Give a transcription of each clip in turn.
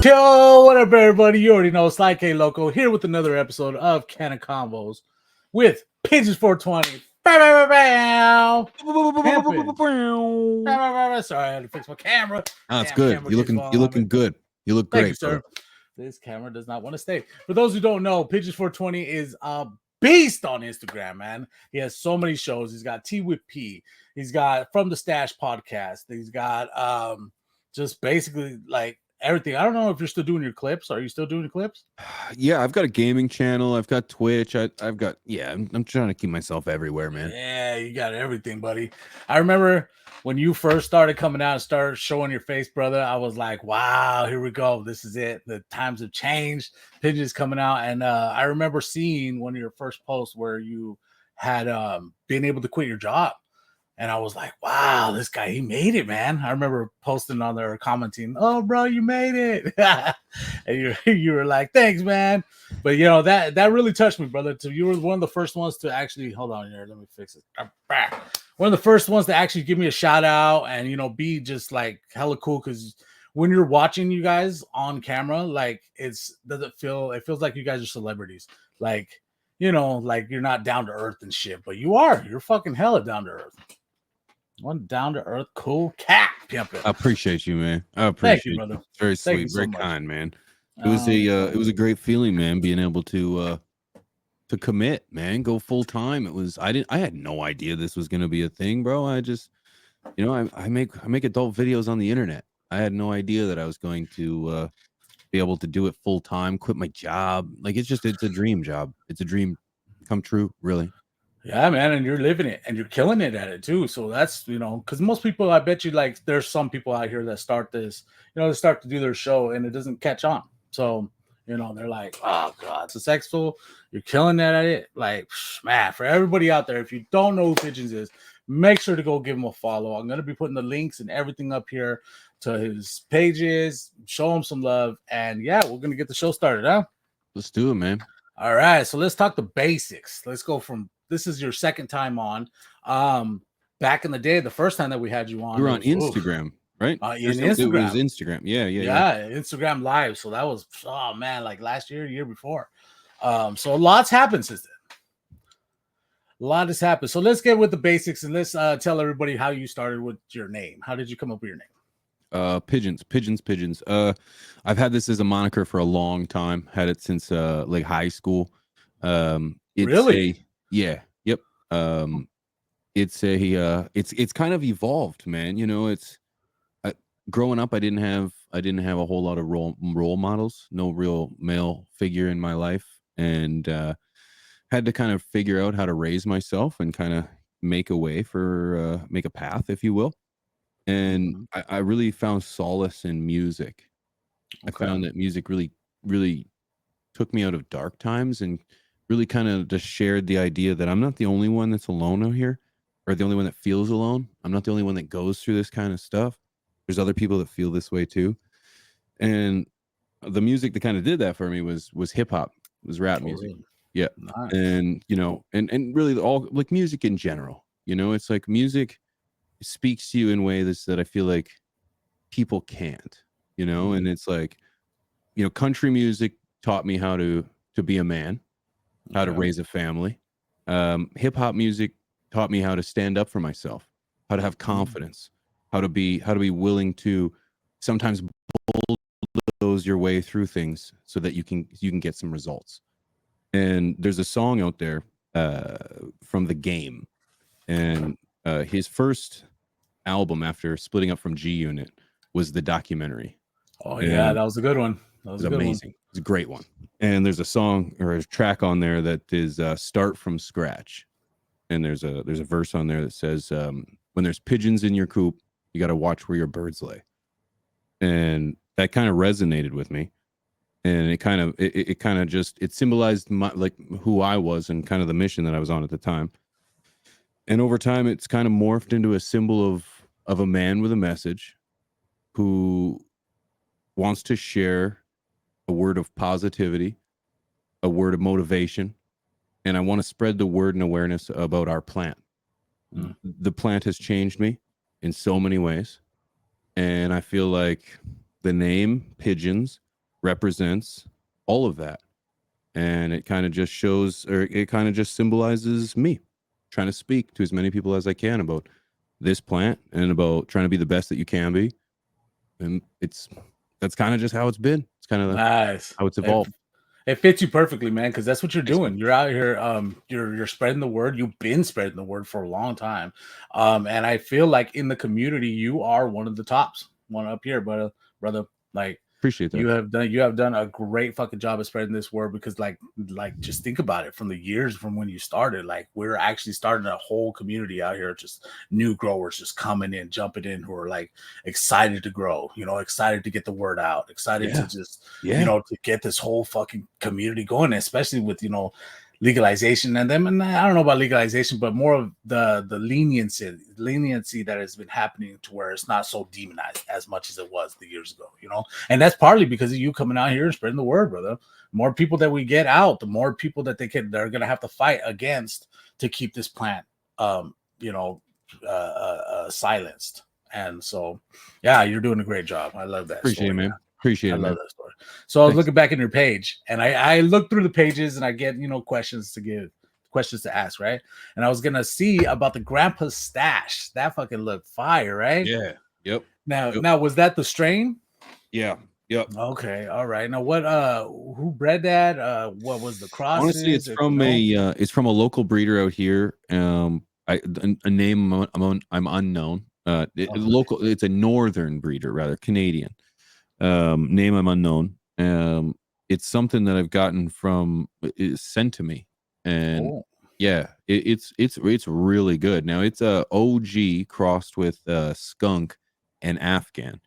Yo, what up, everybody? You already know Sly K Loco here with another episode of CannaConvos with Pigeons420. Sorry, I had to fix my camera. Oh, it's good. You're looking good. You look great. Thank you, sir. This camera does not want to stay. For those who don't know, Pigeons420 is a beast on Instagram, man. He has so many shows. He's got Tea with P. He's got From the Stash podcast. He's got just basically like everything. I don't know if you're still doing your clips. Are you still doing your clips? Yeah, I've got a gaming channel. I've got Twitch. I've got, yeah, I'm trying to keep myself everywhere, man. Yeah, you got everything, buddy. I remember when you first started coming out and started showing your face, brother, I was like, wow, here we go. This is it. The times have changed. Pigeons coming out. And I remember seeing one of your first posts where you had been able to quit your job. And I was like, wow, this guy, he made it, man. I remember posting on there, commenting, oh, bro, you made it. And you were like, thanks, man. But, you know, that really touched me, brother. So you were one of the first ones to actually, hold on here, let me fix it. One of the first ones to actually give me a shout out and, you know, be just like hella cool. Because when you're watching you guys on camera, like it feels like you guys are celebrities. Like, you know, like you're not down to earth and shit, but you are. You're fucking hella down to earth. One down to earth, cool cat pimping. I appreciate you, man. I appreciate you, brother. It's very sweet, very kind, man. It was a great feeling, man, being able to commit, man, go full time. I had no idea this was gonna be a thing, bro. I just, you know, I make adult videos on the internet. I had no idea that I was going to be able to do it full time, quit my job. Like it's a dream job. It's a dream come true, really. Yeah, man, and you're living it and you're killing it at it too. So that's, you know, because most people, I bet you, like, there's some people out here that start this, you know, they start to do their show and it doesn't catch on. So, you know, they're like, oh, God, successful. You're killing it at it. Like, man, for everybody out there, if you don't know who Pigeons is, make sure to go give him a follow. I'm going to be putting the links and everything up here to his pages. Show him some love. And yeah, we're going to get the show started, huh? Let's do it, man. All right. So let's talk the basics. Let's go from, this is your second time on. Back in the day, the first time that we had you on, you were on Instagram, right? Instagram. It was Instagram. Yeah, Instagram Live. So that was, oh man, like last year, year before. So a lot's happened since then. A lot has happened. So let's get with the basics and let's tell everybody how you started with your name. How did you come up with your name? Pigeons. I've had this as a moniker for a long time. Had it since like high school. Really? Yep. It's kind of evolved, man. You know, growing up, I didn't have a whole lot of role models, no real male figure in my life, and had to kind of figure out how to raise myself and kind of make a path, if you will. And I really found solace in music. Okay. I found that music really, really took me out of dark times and really kind of just shared the idea that I'm not the only one that's alone out here, or the only one that feels alone. I'm not the only one that goes through this kind of stuff. There's other people that feel this way too. And the music that kind of did that for me was hip hop, was rap music. Really? Yeah. Nice. And, you know, and really all like music in general, you know, it's like music speaks to you in ways that I feel like people can't, you know, and it's like, you know, country music taught me how to be a man, how to raise a family. Hip hop music taught me how to stand up for myself, how to have confidence, how to be willing to sometimes bulldoze your way through things so that you can get some results. And there's a song out there from The Game, and his first album after splitting up from G Unit was The Documentary. Oh yeah, that was a good one. That was amazing. It's a great one. And there's a song or a track on there that is Start From Scratch. And there's a verse on there that says, when there's pigeons in your coop, you got to watch where your birds lay. And that kind of resonated with me. And it kind of just symbolized like who I was and kind of the mission that I was on at the time. And over time, it's kind of morphed into a symbol of a man with a message who wants to share a word of positivity, a word of motivation, and I want to spread the word and awareness about our plant. The plant has changed me in so many ways, and I feel like the name Pigeons represents all of that. And it kind of just shows, or it kind of just symbolizes me trying to speak to as many people as I can about this plant and about trying to be the best that you can be. And that's kind of just how it's been. It's kind of Nice. how it's evolved. It fits you perfectly, man, because that's what you're Thanks, man. doing. You're out here, you're spreading the word. You've been spreading the word for a long time, and I feel like in the community, you are one of the tops, one up here, brother. Like Appreciate that. you have done a great fucking job of spreading this word because, like just think about it from the years from when you started. Like we're actually starting a whole community out here, just new growers just coming in, jumping in, who are like excited to grow, excited to get the word out, excited to just to get this whole fucking community going, especially with legalization and I don't know about legalization, but more of the leniency that has been happening to where it's not so demonized as much as it was the years ago, and that's partly because of you coming out here and spreading the word, brother. More people that we get out, the more people that they're gonna have to fight against to keep this plant silenced. And so you're doing a great job. I love that. Appreciate story, it, man. Appreciate I it, man. love that story. So I was Thanks. looking back in your page, and I look through the pages, and I get questions to ask, right? And I was gonna see about the grandpa's stash. That fucking looked fire, right? Yeah. Yep. Now was that the strain? Yeah. Yep. Okay. All right. Now what? Who bred that? What was the crosses? Honestly, it's from a local breeder out here. A name I'm unknown. Local. It's a northern breeder, rather Canadian. Name I'm unknown. It's something that I've gotten from sent to me, and it's really good. Now it's a OG crossed with skunk and Afghan,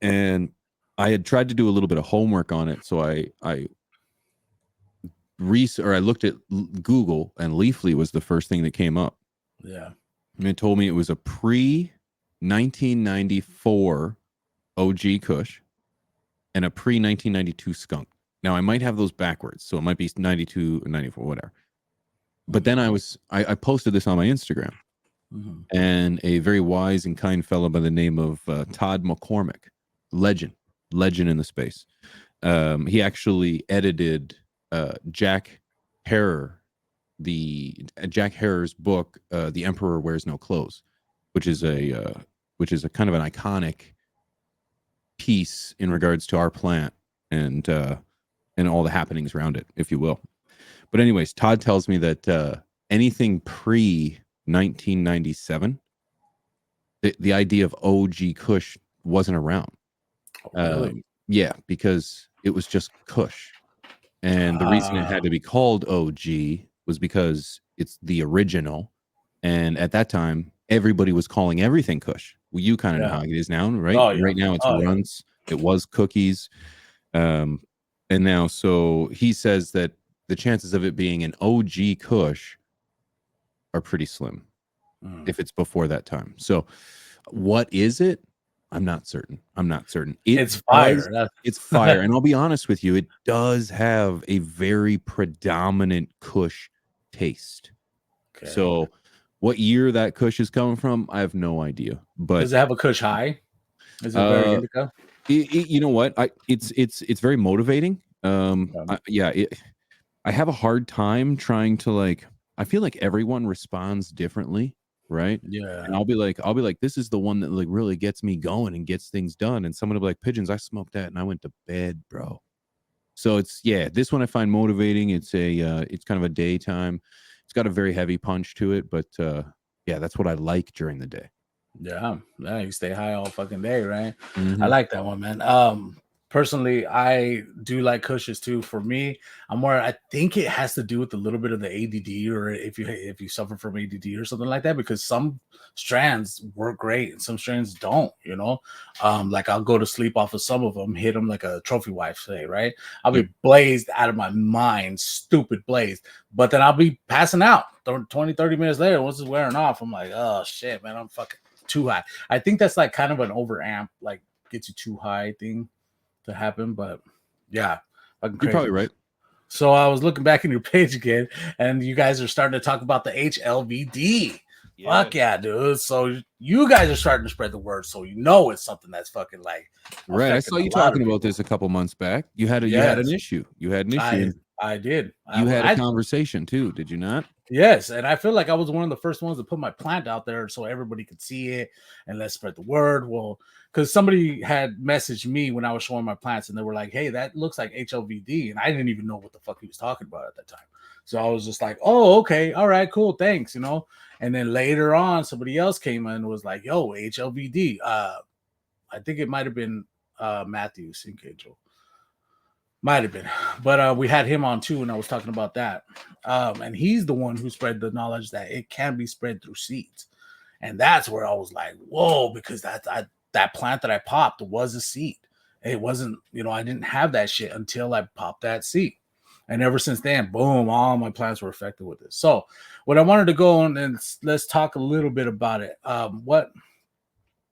and I had tried to do a little bit of homework on it, so I looked at Google, and Leafly was the first thing that came up. Yeah, and it told me it was a pre-1994 OG Kush and a pre-1992 skunk. Now I might have those backwards, so it might be 92 or 94, whatever. But then I posted this on my Instagram, and a very wise and kind fellow by the name of Todd McCormick, legend in the space. He actually edited Jack Herer's book, The Emperor Wears No Clothes, which is a kind of an iconic piece in regards to our plant and all the happenings around it, if you will. But anyways, Todd tells me that anything pre 1997, the idea of OG Kush wasn't around. Really? Yeah, because it was just Kush. And the reason it had to be called OG was because it's the original. And at that time, everybody was calling everything Kush. Well, you kind of know how it is now, right? Oh, yeah. Right now it's runts. It was cookies. And now, so he says that the chances of it being an OG Kush are pretty slim if it's before that time. So what is it? I'm not certain. It's fire. It's fire. And I'll be honest with you, it does have a very predominant Kush taste. Okay. So what year that Kush is coming from, I have no idea. But does it have a Kush high? Is it very indica? You know what? It's very motivating. I have a hard time trying to I feel like everyone responds differently, right? Yeah. And I'll be like, this is the one that really gets me going and gets things done. And someone will be like, Pigeons, I smoked that and I went to bed, bro. So this one I find motivating. It's kind of a daytime. It's got a very heavy punch to it, but that's what I like during the day. Yeah, you stay high all fucking day, right? I like that one, man. Personally, I do like Kushes too. For me, I think it has to do with a little bit of the ADD, or if you suffer from ADD or something like that, because some strands work great and some strands don't, like I'll go to sleep off of some of them, hit them like a trophy wife, say, right? I'll be blazed out of my mind, stupid blazed, but then I'll be passing out 20, 30 minutes later. Once it's wearing off, I'm like, oh shit, man, I'm fucking too high. I think that's like kind of an overamp, like gets you too high thing to happen, but yeah, you're probably right. So I was looking back in your page again, and you guys are starting to talk about the HLVD. Yeah. Fuck yeah, dude. So you guys are starting to spread the word, so you know it's something that's fucking like Right. I affecting saw a you lot of talking about people. this a couple months back. You had an Yes, issue. You had an issue, and I did. you had a conversation too, did you not? Yes, and I feel like I was one of the first ones to put my plant out there so everybody could see it and let's spread the word. Well, because somebody had messaged me when I was showing my plants and they were like, "Hey, that looks like HLVD," and I didn't even know what the fuck he was talking about at that time. So I was just like, "Oh, okay, all right, cool, thanks," And then later on, somebody else came in and was like, "Yo, HLVD." I think it might have been Matthew Sink Angel. Might have been, but we had him on too, and I was talking about that. And he's the one who spread the knowledge that it can be spread through seeds, and that's where I was like, "Whoa!" Because that plant that I popped was a seed. It wasn't, I didn't have that shit until I popped that seed, and ever since then, boom, all my plants were affected with it. So, what I wanted to go on and let's talk a little bit about it.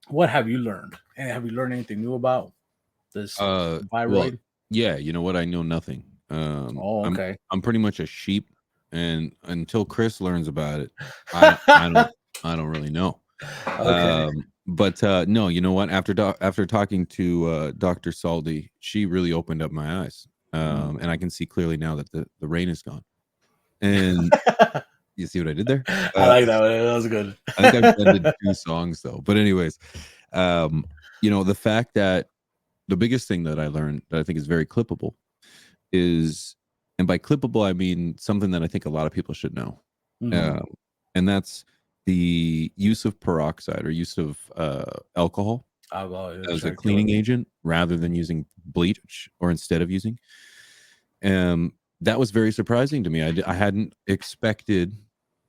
What have you learned, and have you learned anything new about this Well, viroid? yeah, you know what? I know nothing. Oh, okay. I'm pretty much a sheep, and until Chris learns about it, I don't really know. Okay. But no, you know what? After talking to Dr. Saldi, she really opened up my eyes. And I can see clearly now that the rain is gone. And you see what I did there? I like that one. That was good. I think I've blended 2 songs though. But anyways, the fact that the biggest thing that I learned that I think is very clippable is, and by clippable I mean something that I think a lot of people should know, Mhm. and that's the use of peroxide or use of alcohol Alcohol, yeah, as a try to kill it. cleaning agent rather than using bleach, or instead of using. That was very surprising to me. I hadn't expected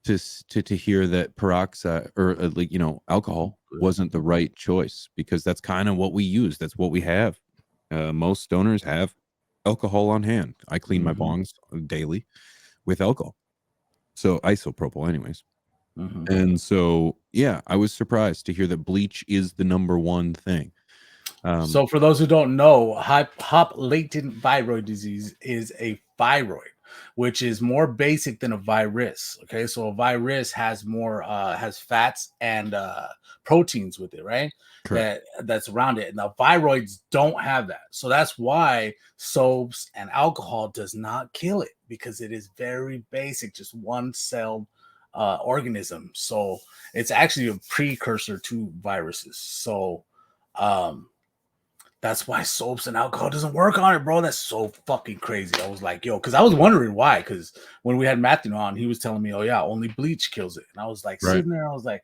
to hear that peroxide or alcohol wasn't the right choice, because that's kind of what we use. That's what we have. Most stoners have alcohol on hand. I clean my Mhm, bongs daily with alcohol, so isopropyl, anyways. mhm. And so, yeah, I was surprised to hear that bleach is the number one thing. So for those who don't know, hop latent viroid disease is a viroid, which is more basic than a virus. Okay, so a virus has more has fats and proteins with it, right? Correct. That's around it. Now viroids don't have that, so that's why soaps and alcohol does not kill it, because it is very basic, just one celled organism. So it's actually a precursor to viruses. So um that's why soaps and alcohol doesn't work on it, bro. That's so fucking crazy. I was like, yo, because I was wondering why. Because when we had Matthew on, he was telling me, oh yeah, only bleach kills it. And I was like, Right. sitting there, I was like,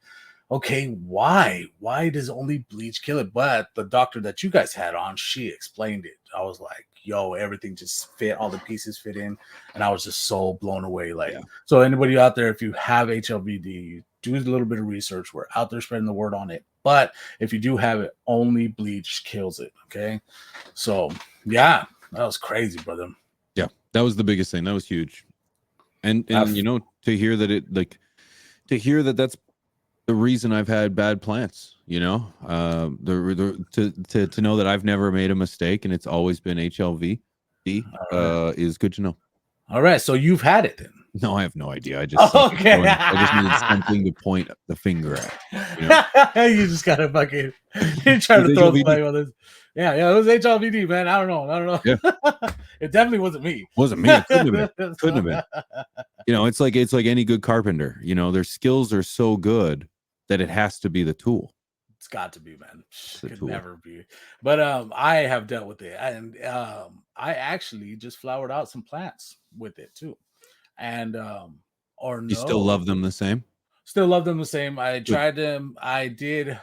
okay, why? Why does only bleach kill it? But the doctor that you guys had on, she explained it. I was like, yo, everything just fit, all the pieces fit in, and I was just so blown away. Like, Yeah. so anybody out there, if you have HLVD, do a little bit of research. We're out there spreading the word on it. But if you do have it, only bleach kills it. Okay. So yeah, that was crazy, brother. Yeah. That was the biggest thing. That was huge. And I've, to hear that that's the reason I've had bad plants, to know that I've never made a mistake and it's always been HLV all right. is good to know. All right. So you've had it then. No, I have no idea. I just Okay. I just needed something to point the finger at. You just gotta fucking you're trying to It's throw HLVD. somebody on this. Yeah, it was HLVD, man. I don't know. Yeah, It definitely wasn't me. wasn't me. It couldn't have been. Couldn't So- have been. It's like any good carpenter. Their skills are so good that it has to be the tool. It's got to be, man. It's the Could tool. never be. But I have dealt with it, and I actually just flowered out some plants with it too. And or You still no, love them the same? still love them the same. I Good. tried them. I did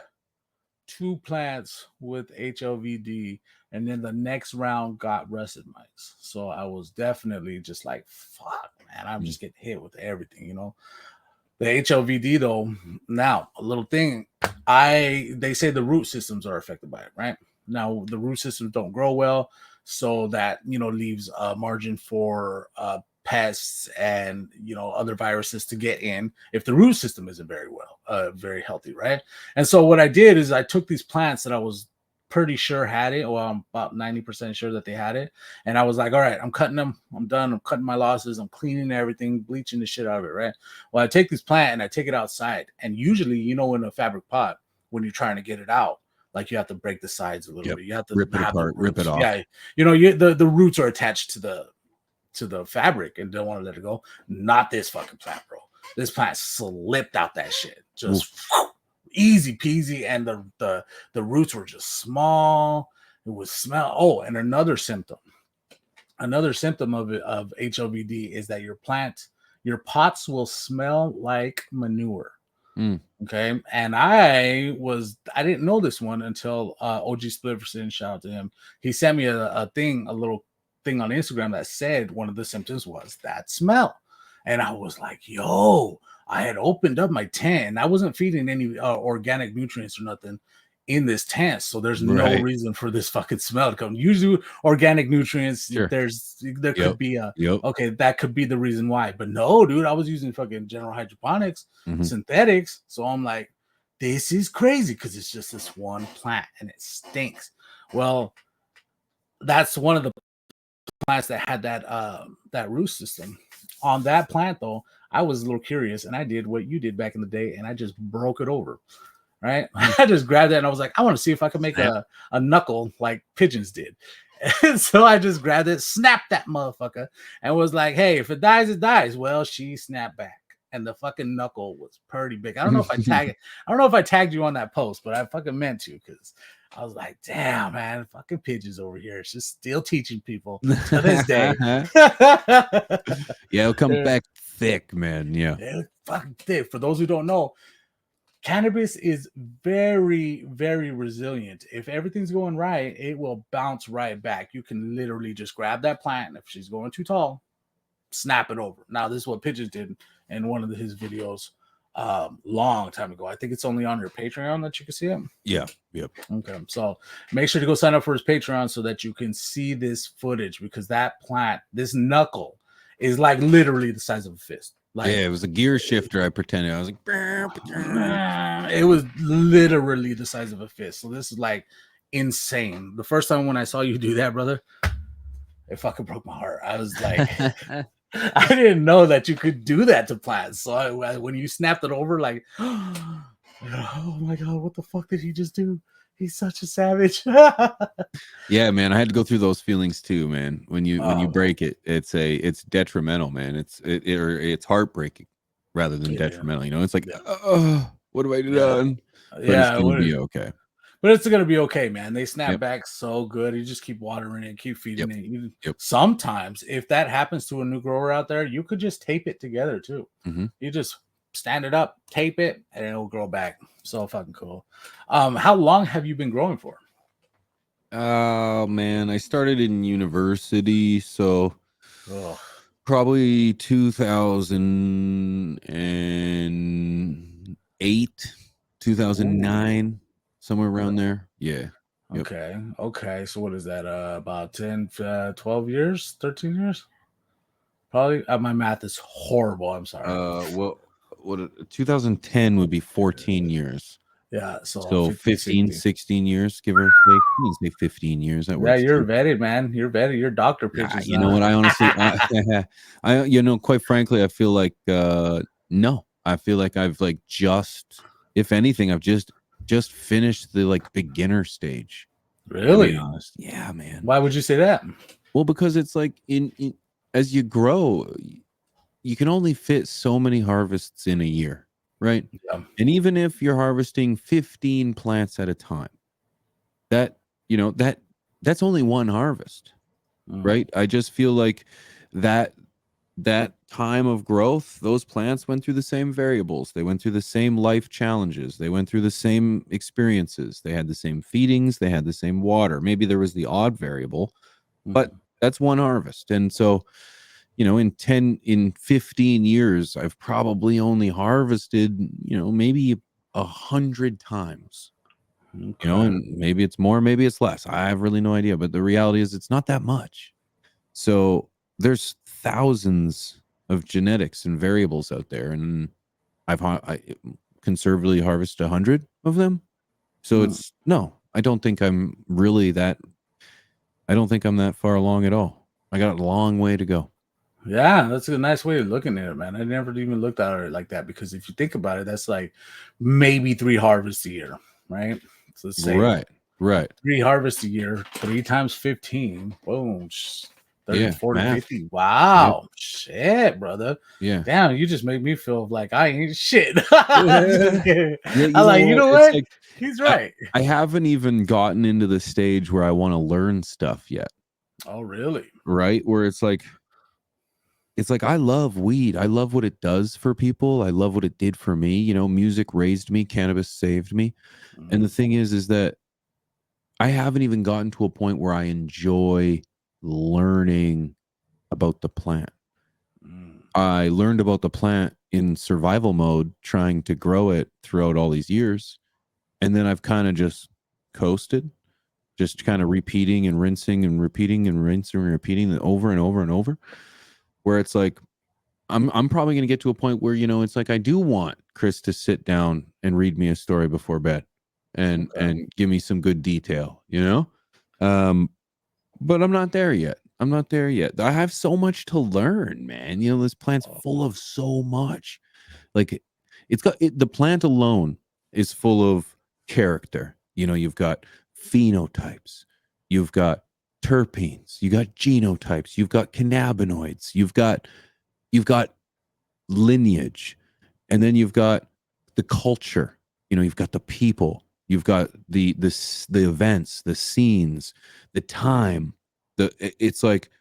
2 plants with HLVD, and then the next round got russet mites. So I was definitely just like, fuck, man, I'm just getting hit with everything. The HLVD though, now a little thing, they say the root systems are affected by it, right? Now the root systems don't grow well, so that leaves a margin for pests and other viruses to get in if the root system isn't very well, very healthy, right? And so what I did is I took these plants that I was pretty sure had it. Well, I'm about 90% sure that they had it. And I was like, all right, I'm cutting them. I'm done. I'm cutting my losses. I'm cleaning everything, bleaching the shit out of it, right? Well, I take this plant and I take it outside. And usually, you know, in a fabric pot, when you're trying to get it out, like you have to break the sides a little bit. You have to rip it have apart, the roots. rip it off. Yeah, you know, the roots are attached to the fabric and don't want to let it go. Not this fucking plant, bro. This plant slipped out that shit. Just easy peasy. And the roots were just small. It was smell. Oh, and another symptom of HOVD is that your pots will smell like manure. Okay. And I didn't know this one until OG Spliverson, shout out to him. He sent me a little thing on Instagram that said one of the symptoms was that smell. And I was like, yo, I had opened up my tent and I wasn't feeding any organic nutrients or nothing in this tent. So there's no reason for this fucking smell to come. Usually organic nutrients, there could be okay, that could be the reason why. But no, dude, I was using fucking general hydroponics, synthetics. So I'm like, this is crazy because it's just this one plant and it stinks. Well, that's one of the plants that had that root system. On that plant, though, I was a little curious and I did what you did back in the day and I just broke it over. Right? I just grabbed it and I was like, I want to see if I can make a knuckle like Pigeons did. And so I just grabbed it, snapped that motherfucker, and was like, hey, if it dies, it dies. Well, she snapped back. And the fucking knuckle was pretty big. I don't know if I tagged you on that post, but I fucking meant to because I was like, damn, man, fucking Pigeons over here. It's just still teaching people to this day. Yeah, it'll come back thick, man. Yeah. They're fucking thick. For those who don't know, cannabis is very, very resilient. If everything's going right, it will bounce right back. You can literally just grab that plant, and if she's going too tall, snap it over. Now, this is what Pigeons did in one of his videos long time ago. I think it's only on your Patreon that you can see it. Yeah. Yep. Okay. So make sure to go sign up for his Patreon so that you can see this footage, because that plant, this knuckle, is like literally the size of a fist. Like, yeah, it was a gear shifter. I pretended. I was like, it was literally the size of a fist. So this is like insane. The first time when I saw you do that, brother, it fucking broke my heart. I was like, I didn't know that you could do that to plants. So when you snapped it over, like, oh my God, what the fuck did he just do? He's such a savage. Yeah, man, I had to go through those feelings too, man. When you break it, it's detrimental, man. It's heartbreaking rather than detrimental. You know, it's like, what have I done? But it's gonna be okay. But it's gonna be okay, man. They snap back so good. You just keep watering it, keep feeding it. Sometimes, if that happens to a new grower out there, you could just tape it together too. You just stand it up, tape it, and it'll grow back. So fucking cool. How long have you been growing for? Oh man, I started in university, so probably 2008, 2009, somewhere around there. Yeah. Okay. Okay. So what is that? About 10, 12 years, 13 years? Probably. My math is horrible. I'm sorry. Well, 2010 would be 14 years. Yeah. So 15, 16 years, give or take. You can say 15 years. That works. You're vetted, man. You're vetted. You're Dr. Pigeons. You know what? I honestly, quite frankly, I feel like, no, I feel like I've like if anything, I've just finished the like beginner stage. Really? To be honest. Yeah, man. Why would you say that? Well, because it's like as you grow, you can only fit so many harvests in a year. Right. Yeah. And even if you're harvesting 15 plants at a time, that's only one harvest. Right. I just feel like that time of growth, those plants went through the same variables. They went through the same life challenges. They went through the same experiences. They had the same feedings. They had the same water. Maybe there was the odd variable, but that's one harvest. And so, in 15 years, I've probably only harvested, maybe 100 times, and maybe it's more, maybe it's less. I have really no idea. But the reality is it's not that much. So there's thousands of genetics and variables out there. And I conservatively harvest 100 of them. So don't think I'm really that. I don't think I'm that far along at all. I got a long way to go. Yeah, that's a nice way of looking at it, man. I never even looked at it like that because if you think about it, that's like maybe 3 harvests a year, right? So let's say Right. Right. 3 harvests a year, 3 times 15, boom, 30, Yeah. 40, Math. 50. Yep. Wow, shit, brother. Yeah. Damn, you just make me feel like I ain't shit. Yeah. Just kidding. Yeah. I'm You know like, you what? know It's what? like He's I, right. I haven't even gotten into the stage where I want to learn stuff yet. Oh, really? Right. Where it's like I love weed. I love what it does for people. I love what it did for me. You know, music raised me, cannabis saved me. And the Mhm. thing is that I haven't even gotten to a point where I enjoy learning about the plant. Mm. I learned about the plant in survival mode, trying to grow it throughout all these years. And then I've kind of just coasted, just kind of repeating and rinsing and repeating and rinsing and repeating it over and over and over. Where it's like, I'm probably going to get to a point where, you know, it's like I do want Chris to sit down and read me a story before bed Okay. and give me some good detail, you know? Um, but I'm not there yet. I'm not there yet. I have so much to learn, man. You know, this plant's Oh, full of so much. Like the plant alone is full of character. You know, you've got phenotypes, you've got terpenes, you got genotypes, you've got cannabinoids, you've got lineage, and then you've got the culture. You know, you've got the people, you've got the events, the scenes, the time. It's like,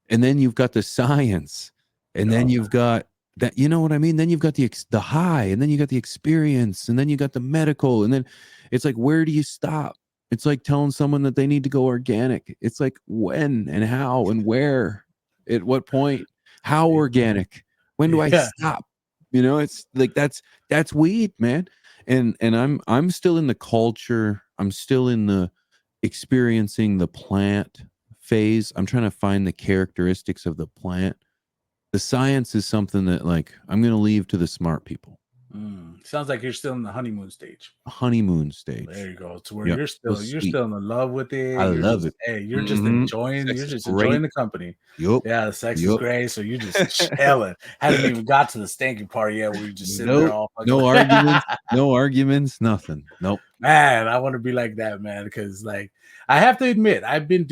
and then you've got the science, and then yeah. you've got that. You know what I mean? Then you've got the high, and then you got the experience, and then you got the medical, and then it's like, where do you stop? It's like telling someone that they need to go organic. It's like, when and how and where, at what point, how organic, when do I Yeah. stop? You know, it's like that's weed, man. And I'm still in the culture. I'm still in the experiencing the plant phase. I'm trying to find the characteristics of the plant. The science is something that, like, I'm going to leave to the smart people. Sounds like you're still in the honeymoon stage. Honeymoon There stage. you go. To where Yep. So you're sweet. still in love with I it. You're love just it. you're Sex is just enjoying great. the company. Yup. Yeah, the sex is Yup. great. So you're just chilling. Haven't even got to the stinking part yet where you're just sitting there Nope. all fucking No arguments. No arguments. Nothing. Nope. man, I want to be like that, man. Because like I have to admit, I've been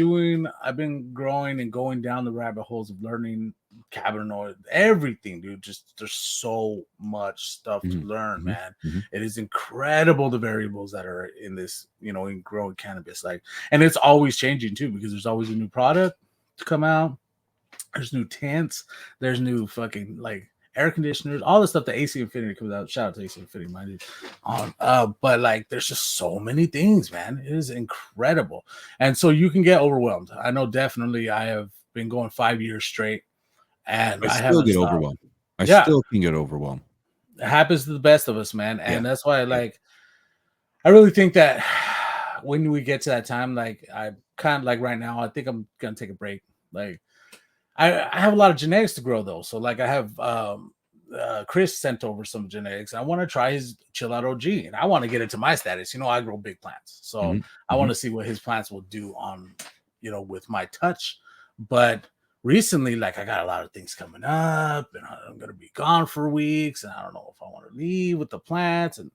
growing and going down the rabbit holes of learning cannabinoid, everything, dude. Just there's so much stuff to Mhm, learn, mhm, man. mhm. It is incredible the variables that are in this, in growing cannabis. Like, and it's always changing too, because there's always a new product to come out. There's new tents. There's new fucking like air conditioners, all the stuff that AC Infinity comes out. Shout out to AC Infinity, mind you. But like, there's just so many things, man. It is incredible, and so you can get overwhelmed. I know definitely. I have been going 5 years straight, and I I still haven't get stopped. overwhelmed. I Yeah, still can get overwhelmed. it happens to the best of us, man, Yeah. and that's why Yeah. like I really think that when we get to that time, like I kind of like right now, I think I'm gonna take a break. Like I have a lot of genetics to grow though. So like I have Chris sent over some genetics. I want to try his chill out OG and I want to get into my status. I grow big plants. So Mhm, I want mhm. to see what his plants will do on, with my touch. But recently, like I got a lot of things coming up and I'm gonna be gone for weeks. And I don't know if I want to leave with the plants and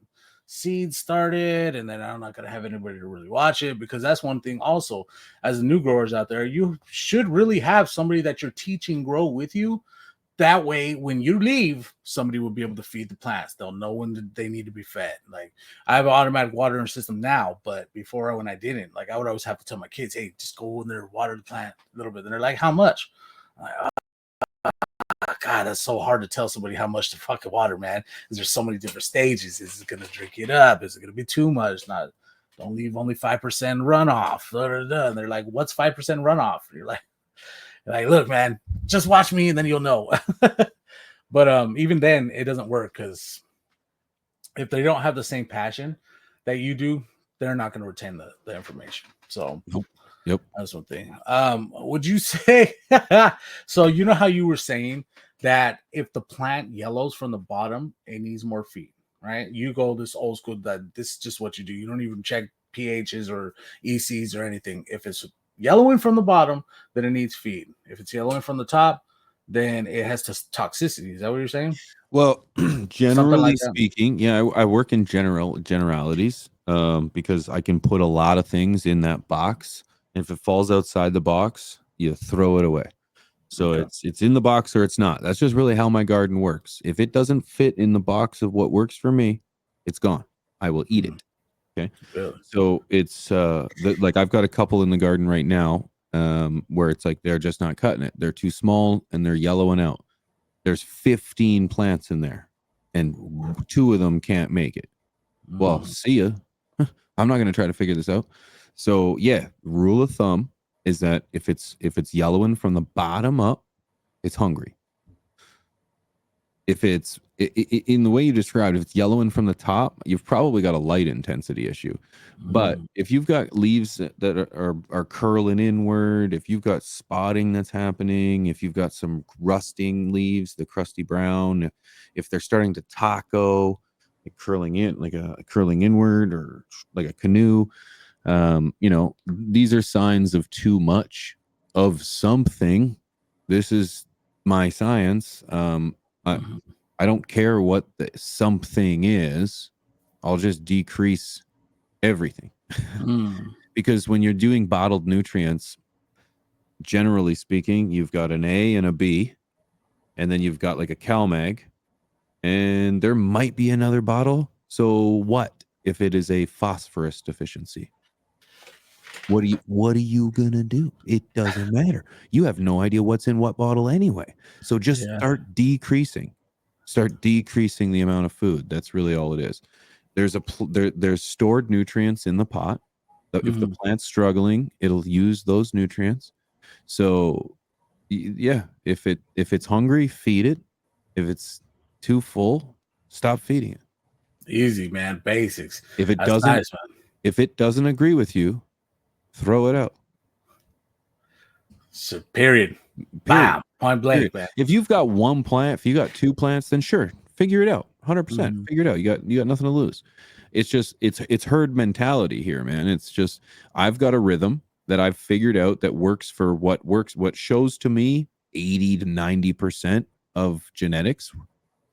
seeds started, and then I'm not gonna have anybody to really watch it because that's one thing also as the new growers out there, you should really have somebody that you're teaching grow with you. That way, when you leave, somebody will be able to feed the plants. They'll know when they need to be fed. Like I have an automatic watering system now, but before when I didn't, like I would always have to tell my kids, "Hey, just go in there, water the plant a little bit." And they're like, "How much?" I'm like, oh, God, that's so hard to tell somebody how much to fucking water, man. Because there's so many different stages. Is it gonna drink it up? Is it gonna be too much? Not. Don't leave only 5% runoff. Da, da, da. And they're like, "What's 5% runoff?" You're like, look, man, just watch me and then you'll know. But even then, it doesn't work because if they don't have the same passion that you do, they're not going to retain the information. So Nope. Yep. that's one thing. Would you say so? You know how you were saying that if the plant yellows from the bottom, it needs more feed, right? You go this old school that this is just what you do. You don't even check pHs or ECs or anything. If it's yellowing from the bottom, then it needs feed. If it's yellowing from the top, then it has toxicity. Is that what you're saying? Well, Something generally like that. speaking, yeah, I work in generalities, because I can put a lot of things in that box. And if it falls outside the box, you throw it away. So Okay. it's in the box or it's not. That's just really how my garden works. If it doesn't fit in the box of what works for me, it's gone. I will eat Mm, it. Okay. really? So it's like I've got a couple in the garden right now, where it's like they're just not cutting it. They're too small and they're yellowing out. There's 15 plants in there, and 2 of them can't make it. Well, Mm, see ya. I'm not gonna try to figure this out. So yeah, rule of thumb is that if it's yellowing from the bottom up, it's hungry. If it's in the way you described, if it's yellowing from the top, you've probably got a light intensity issue. But mm, if you've got leaves that are curling inward, if you've got spotting that's happening, if you've got some rusting leaves, the crusty brown, if they're starting to taco, like curling in, like a curling inward, or like a canoe, these are signs of too much of something. This is my science. mhm, I don't care what the something is. I'll just decrease everything. mm, Because when you're doing bottled nutrients, generally speaking, you've got an A and a B, and then you've got like a CalMag, and there might be another bottle. So what if it is a phosphorus deficiency? What are you gonna do? It doesn't matter. You have no idea what's in what bottle anyway. So just yeah. start decreasing. Start decreasing the amount of food. That's really all it is. There's stored nutrients in the pot. If the Mhm, plant's struggling, it'll use those nutrients. So yeah, if it's hungry, feed it. If it's too full, stop feeding it. easy, man. Basics. If it That's doesn't nice, man. if it doesn't agree with you, throw it out. So, period. Period. Bam. Point Period. blank, man. If you've got one plant, if you got 2 plants, then sure, figure it out. 100%. Mhm, Figure it out. You got nothing to lose. It's just it's herd mentality here, man. It's just I've got a rhythm that I've figured out that works for what shows to me 80 to 90% of genetics.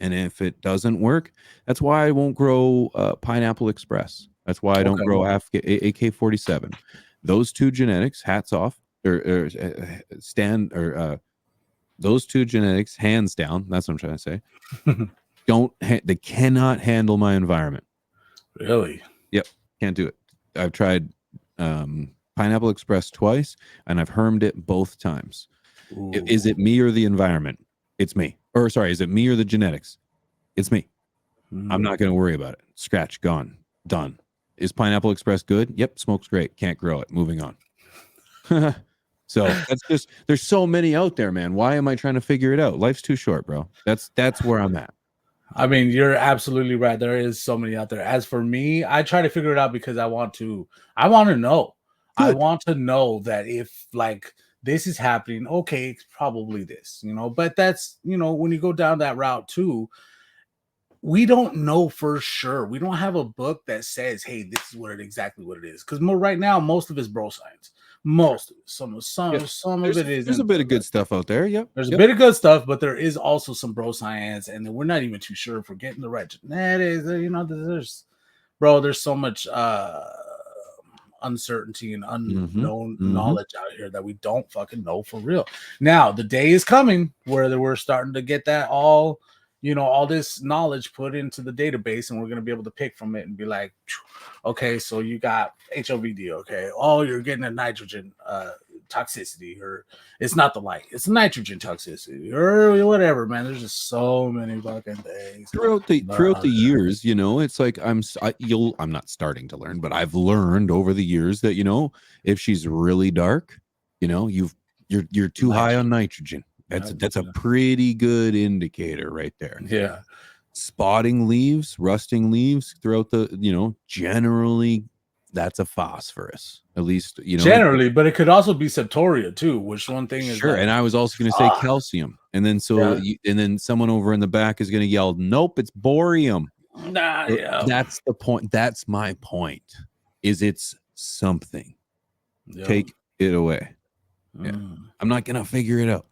And if it doesn't work, that's why I won't grow Pineapple Express. That's why I don't okay. grow AK-47. Those 2 genetics, hats off, or stand or those 2 genetics, hands down, that's what I'm trying to say, they cannot handle my environment. Really? Yep, can't do it. I've tried Pineapple Express twice, and I've hermed it both times. Is Ooh. it me or the environment? It's me. Or sorry, is it me or the genetics? It's me. I'm Mm. not going to worry about it. Scratch, gone, done. Is Pineapple Express good? Yep, smoke's great. Can't grow it. Moving on. So that's just there's so many out there, man. Why am I trying to figure it out? Life's too short, bro. That's where I'm at. I mean, you're absolutely right. There is so many out there. As for me, I try to figure it out because I want to know. I Good. want to know that if like this is happening, okay, it's probably this, but that's, when you go down that route too, we don't know for sure. We don't have a book that says, "Hey, this is exactly what it is." Because right now, most of it's bro science. Sure. Most of it. Some Yeah. some of it There's a isn't. bit of good stuff out there. Yep. There's a Yep. bit of good stuff, but there is also some bro science, and we're not even too sure if we're getting the right genetics. There's so much uncertainty and Mm-hmm. unknown Mm-hmm. knowledge out here that we don't fucking know for real. Now, the day is coming where we're starting to get that all this knowledge put into the database, and we're going to be able to pick from it and be like, okay, so you got HOVD, okay, oh, you're getting a nitrogen toxicity, or it's not the light, it's nitrogen toxicity, or whatever, man. There's just so many fucking things. Throughout the years, it's like I'm not starting to learn, but I've learned over the years that if she's really dark, you're too high on nitrogen. That's a pretty good indicator right there. Yeah. Spotting leaves, rusting leaves throughout generally that's a phosphorus. At least, Generally, but it could also be septoria too, which one thing is sure. like, And I was also going to say calcium. And then yeah, and then someone over in the back is going to yell, "Nope, it's borium." nah, yeah. That's the point. That's my point. is it's something. Yep. Take it away. Yeah. I'm not gonna figure it out.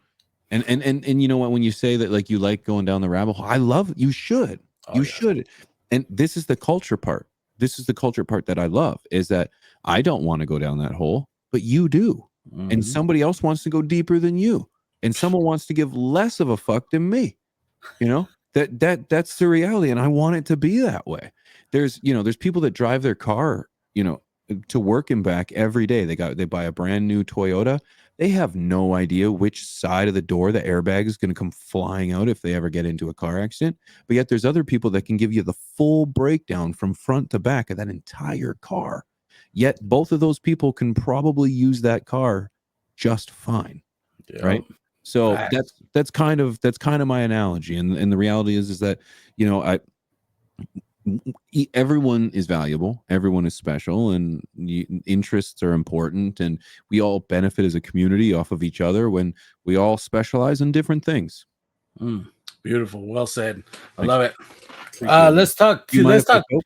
And you know what, when you say that like you like going down the rabbit hole, I love, you should. Oh, You yeah. should. And this is the culture part. This is the culture part that I love, is that I don't want to go down that hole, but you do. And somebody else wants to go deeper than you. And someone wants to give less of a fuck than me. You know? That's the reality. And I want it to be that way. There's, you know, there's people that drive their car, you know, to work and back every day. They buy a brand new Toyota. They have no idea which side of the door the airbag is going to come flying out if they ever get into a car accident. But yet there's other people that can give you the full breakdown from front to back of that entire car. Yet both of those people can probably use that car just fine. Yep. Right? So Facts. that's kind of my analogy. And the reality is that, you know, everyone is valuable, everyone is special, and interests are important, and we all benefit as a community off of each other when we all specialize in different things. Beautiful. Well said. I Thanks. love it. Appreciate Let's talk. Do you mind if I smoke?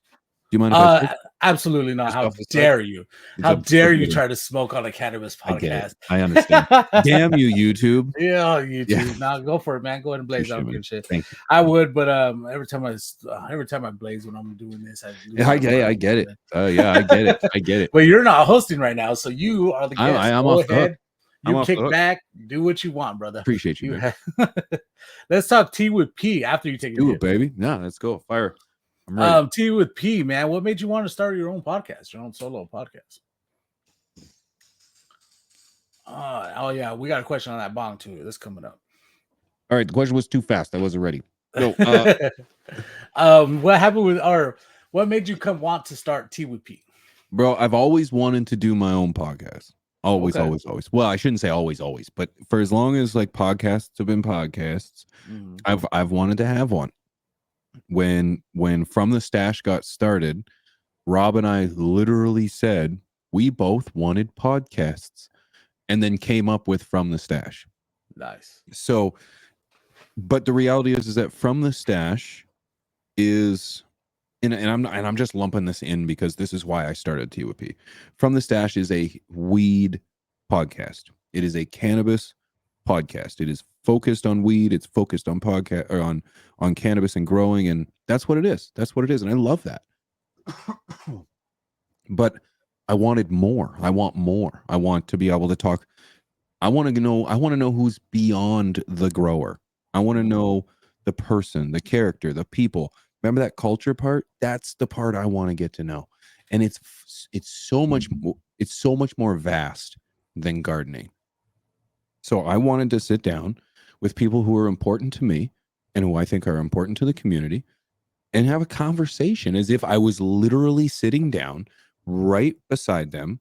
Do you mind if I smoke? Absolutely not. Just How off the side? dare you? It's How a dare you burger. try to smoke on a cannabis I get podcast? it. I understand. Damn you, YouTube. Yeah, YouTube. Yeah. Now go for it, man. Go ahead and blaze. I don't Appreciate it, give a shit. Thank you. I would, but every time I blaze when I'm doing this, I lose I my get it. I get it. Yeah, I get it. I get it. But you're not hosting right now, so you are the guest. I'm Go off the hook. ahead. I'm You off the kick hook. back, do what you want, brother. Appreciate you, man. Let's talk T with P after you take Do it, baby. No, let's go. Fire. I'm ready. T with P, man. What made you want to start your own podcast, your own solo podcast? Oh yeah, we got a question on that bong too. That's coming up. All right, the question was too fast. I wasn't ready. So, what happened with, or what made you want to start T with P? Bro, I've always wanted to do my own podcast. Always. Well, I shouldn't say always, but for as long as like podcasts have been podcasts, I've wanted to have one. When From the Stash got started, Rob and I literally said we both wanted podcasts, and then came up with From the Stash. Nice. So, but the reality is that From the Stash is, and I'm just lumping this in because this is why I started TWP. From the Stash is a weed podcast. It is a cannabis podcast. It is focused on weed. It's focused on podcast, or on cannabis and growing, and that's what it is. That's what it is, and I love that. But I wanted more. I want more. I want to be able to talk. I want to know who's beyond the grower. I want to know the person, the character, the people. Remember that culture part? That's the part I want to get to know. And it's so much more vast than gardening. So I wanted to sit down with people who are important to me and who I think are important to the community and have a conversation as if I was literally sitting down right beside them,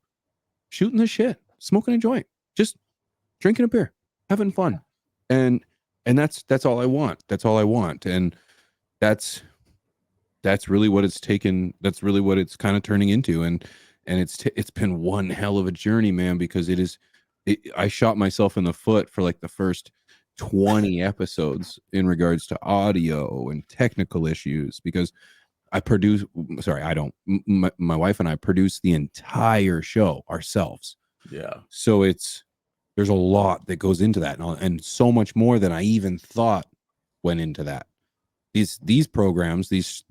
shooting the shit, smoking a joint, just drinking a beer, having fun. And that's all I want. That's all I want. And that's really what it's taken. That's really what it's kind of turning into. And it's been one hell of a journey, man, because I shot myself in the foot for like the first 20 episodes in regards to audio and technical issues, because my wife and I produce the entire show ourselves. Yeah. So there's a lot that goes into that, and so much more than I even thought went into that. These programs, these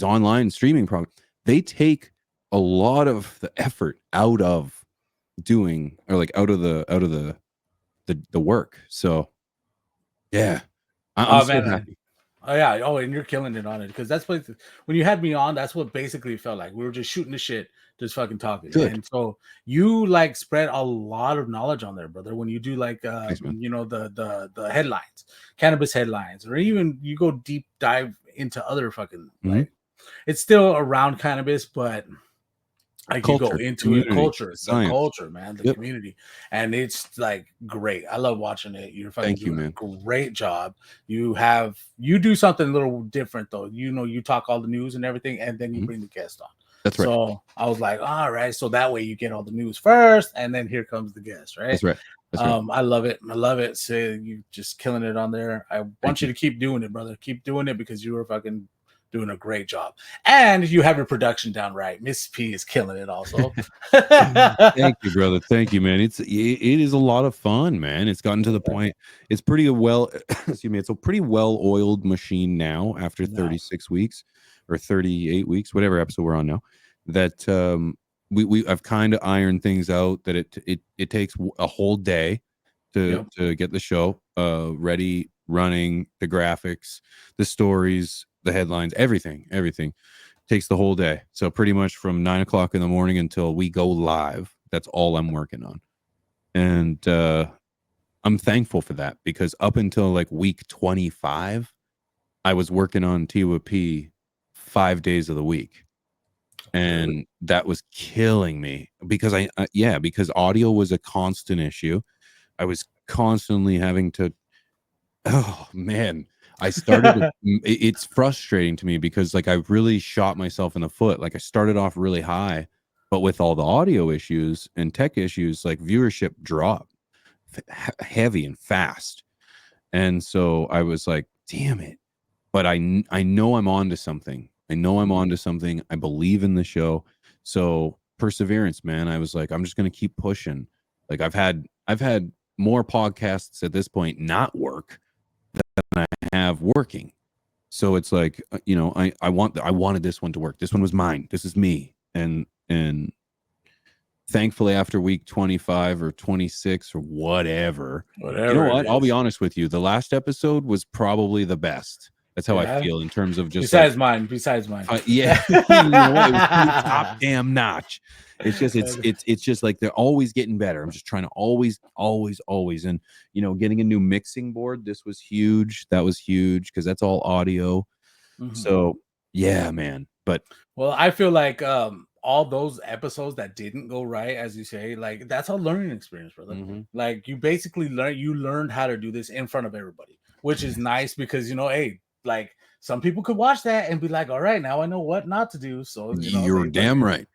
online streaming programs, they take a lot of the effort out of doing, or like out of the work. So yeah, I'm so happy. Oh yeah. Oh, and you're killing it on it, because that's what, when you had me on, that's what basically felt like. We were just shooting the shit, just fucking talking. Good. And so you like spread a lot of knowledge on there, brother. When you do like Thanks, you know, the headlines, cannabis headlines, or even you go deep dive into other fucking like, it's still around cannabis, but like culture, you go into it, the culture, man, the community, and it's like great. I love watching it. You're fucking doing a great job. You do something a little different though. You know, you talk all the news and everything, and then you bring the guest on. That's right. So I was like, all right, so that way you get all the news first, and then here comes the guest, right? That's right. That's right. I love it. I love it. So you just killing it on there. I want you to keep doing it, brother. Keep doing it, because you were fucking doing a great job, and you have your production down right. Miss P is killing it also. Thank you, brother. Thank you, man. It is a lot of fun, man. It's gotten to the point. It's pretty well. Excuse me. It's a pretty well-oiled machine now. After 36 weeks or 38 weeks, whatever episode we're on now, that I've kind of ironed things out. That it takes a whole day to get the show ready, running, the graphics, the stories, the headlines, everything takes the whole day. So pretty much from 9 o'clock in the morning until we go live, that's all I'm working on. And I'm thankful for that, because up until like week 25, I was working on TWP 5 days of the week. And that was killing me, because because audio was a constant issue. I was constantly having to, oh man, I started it's frustrating to me, because like I really shot myself in the foot. Like I started off really high, but with all the audio issues and tech issues, like viewership dropped heavy and fast. And so I was like, damn it. But I know I'm on to something. I know I'm on to something. I believe in the show. So perseverance, man. I was like, I'm just going to keep pushing. Like I've had more podcasts at this point not work than I have working. So it's like, you know, I wanted this one to work. This one was mine. This is me. And thankfully, after week 25 or 26 or whatever, you know what? I'll be honest with you. The last episode was probably the best. That's how I feel in terms of just besides mine. Yeah, you know what? It was pretty top damn notch. It's just it's just like they're always getting better. I'm just trying to always, and you know, getting a new mixing board. This was huge. That was huge, because that's all audio. So yeah, man. But well, I feel like all those episodes that didn't go right, as you say, like that's a learning experience, brother. Like you basically learned how to do this in front of everybody, which is nice, because you know, hey, like some people could watch that and be like, all right, now I know what not to do. So you know, you're damn right.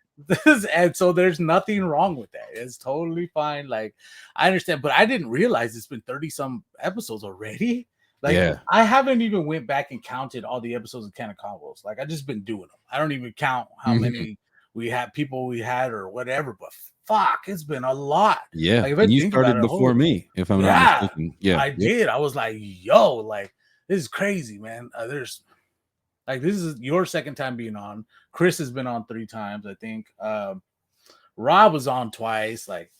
And so there's nothing wrong with that. It's totally fine. Like I understand, but I didn't realize it's been 30 some episodes already. Like I haven't even went back and counted all the episodes of CannaConvos. Like I just been doing them. I don't even count how many we had or whatever, but fuck, it's been a lot. Yeah. Like if and you started before me, if I'm not mistaken. Yeah, I did. I was like, yo, like this is crazy, man. There's like, this is your second time being on. Chris has been on 3 times, I think. Rob was on twice. Like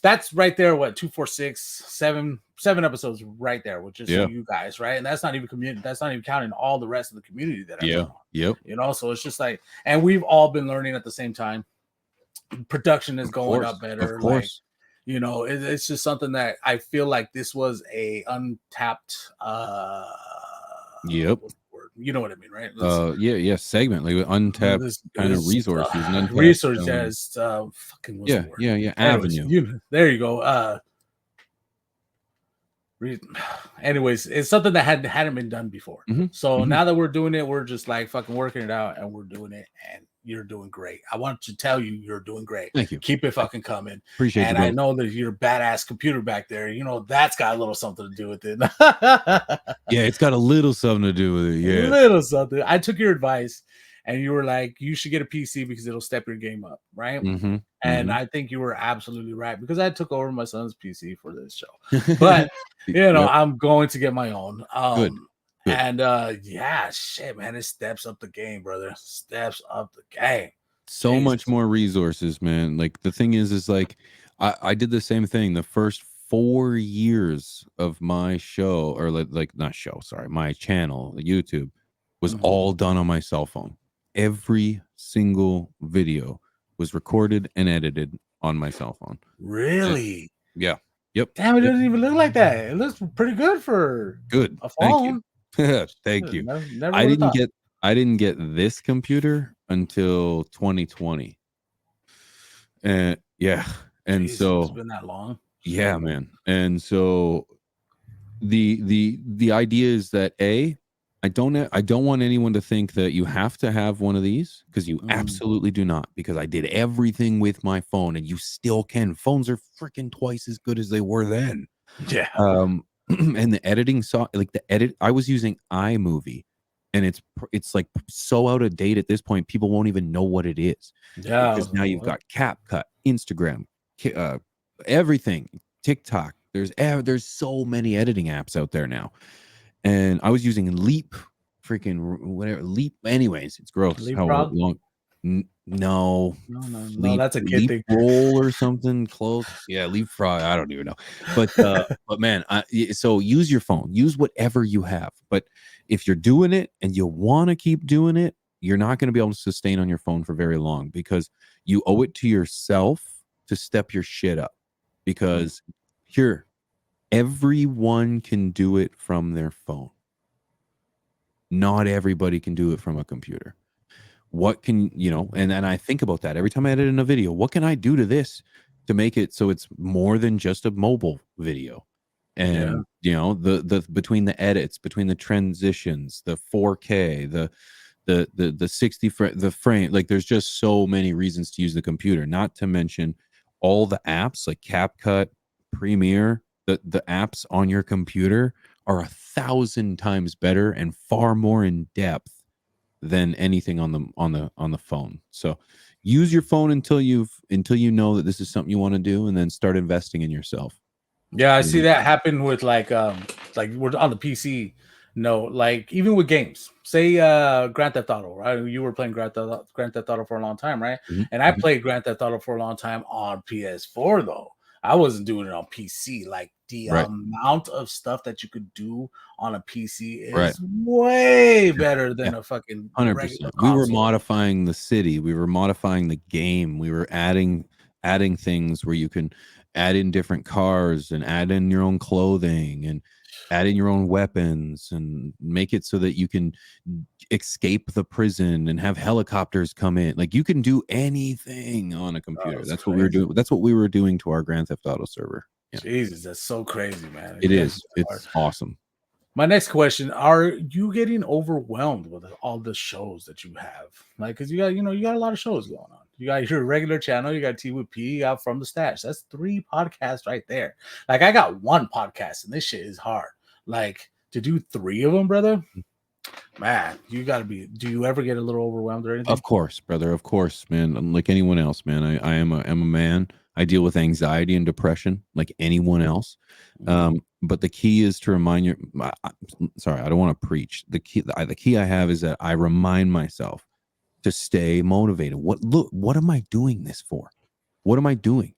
that's right there. What 2, 4, 6, 7 episodes right there, which is you guys, right? And that's not even community. That's not even counting all the rest of the community that I've been on. You know, so it's just like, and we've all been learning at the same time. Production is going up better. Of course. Like, you know, it's just something that I feel like this was a untapped you know what I mean, right? Segment, like untapped kind of resources and resources. Fucking avenue. There you go. Anyways, it's something that hadn't been done before. So now that we're doing it, we're just like fucking working it out, and we're doing it, and you're doing great. I want to tell you, you're doing great. Thank you. Keep it fucking coming. Appreciate it. And I know that your badass computer back there, you know, that's got a little something to do with it. Yeah, it's got a little something to do with it. Yeah, a little something. I took your advice, and you were like, you should get a PC because it'll step your game up, right? And I think you were absolutely right, because I took over my son's PC for this show. But you know, I'm going to get my own. Good. And shit, man, it steps up the game, brother. Steps up the game. So much more resources, man. Like the thing is like I did the same thing the first 4 years of my show, or like not show, sorry, my channel, YouTube, was all done on my cell phone. Every single video was recorded and edited on my cell phone. Really? Yeah. Yep. Damn, it doesn't even look like that. It looks pretty good for a phone. Thank you. I didn't get this computer until 2020. And Jeez, so it's been that long. Yeah, man. And so the idea is that I don't want anyone to think that you have to have one of these, because you absolutely do not, because I did everything with my phone, and you still can. Phones are freaking twice as good as they were then. Yeah. And the editing I was using iMovie and it's like so out of date at this point. People won't even know what it is, Yeah. because now you've got CapCut, Instagram, everything, TikTok. There's so many editing apps out there now, and I was using Leap, freaking whatever Leap. Anyways, it's gross how Leapfrog? long. No, No, that's a kid Leap thing. roll or something close. Yeah, Leapfrog. I don't even know, but man, so use your phone. Use whatever you have. But if you're doing it and you want to keep doing it, you're not going to be able to sustain on your phone for very long, because you owe it to yourself to step your shit up. Because here, everyone can do it from their phone. Not everybody can do it from a computer. What can, and I think about that every time I edit in a video. What can I do to this to make it so it's more than just a mobile video? And the between the edits, between the transitions, the 4K, the 60 the frame, like there's just so many reasons to use the computer. Not to mention all the apps like CapCut, Premiere. The apps on your computer are 1,000 times better and far more in depth than anything on the phone. So use your phone until you know that this is something you want to do, and then start investing in yourself. Yeah, I see that happen with like we're on the PC. No, like even with games. Say Grand Theft Auto, right? You were playing Grand Theft Auto for a long time, right? And I played Grand Theft Auto for a long time on PS4 though. I wasn't doing it on PC. Like the amount of stuff that you could do on a PC is way better than a fucking 100%. We were console. modifying the city. We were modifying the game. We were adding things where you can add in different cars and add in your own clothing and add in your own weapons and make it so that you can escape the prison and have helicopters come in. Like you can do anything on a computer. That's what we were doing. That's what we were doing to our Grand Theft Auto server. Yeah. Jesus, that's so crazy, man. It is. It's awesome. My next question: are you getting overwhelmed with all the shows that you have? Like, because you got a lot of shows going on. You got your regular channel, you got Tea with P, you got From the Stash. That's 3 podcasts right there. Like, I got 1 podcast, and this shit is hard. Like, to do 3 of them, brother, man, you got to be. Do you ever get a little overwhelmed or anything? Of course, brother. Of course, man. I'm like anyone else, man. I am a man. I deal with anxiety and depression like anyone else. But the key is to remind you. Sorry, I don't want to preach. The key I have is that I remind myself to stay motivated. What am I doing this for? What am I doing?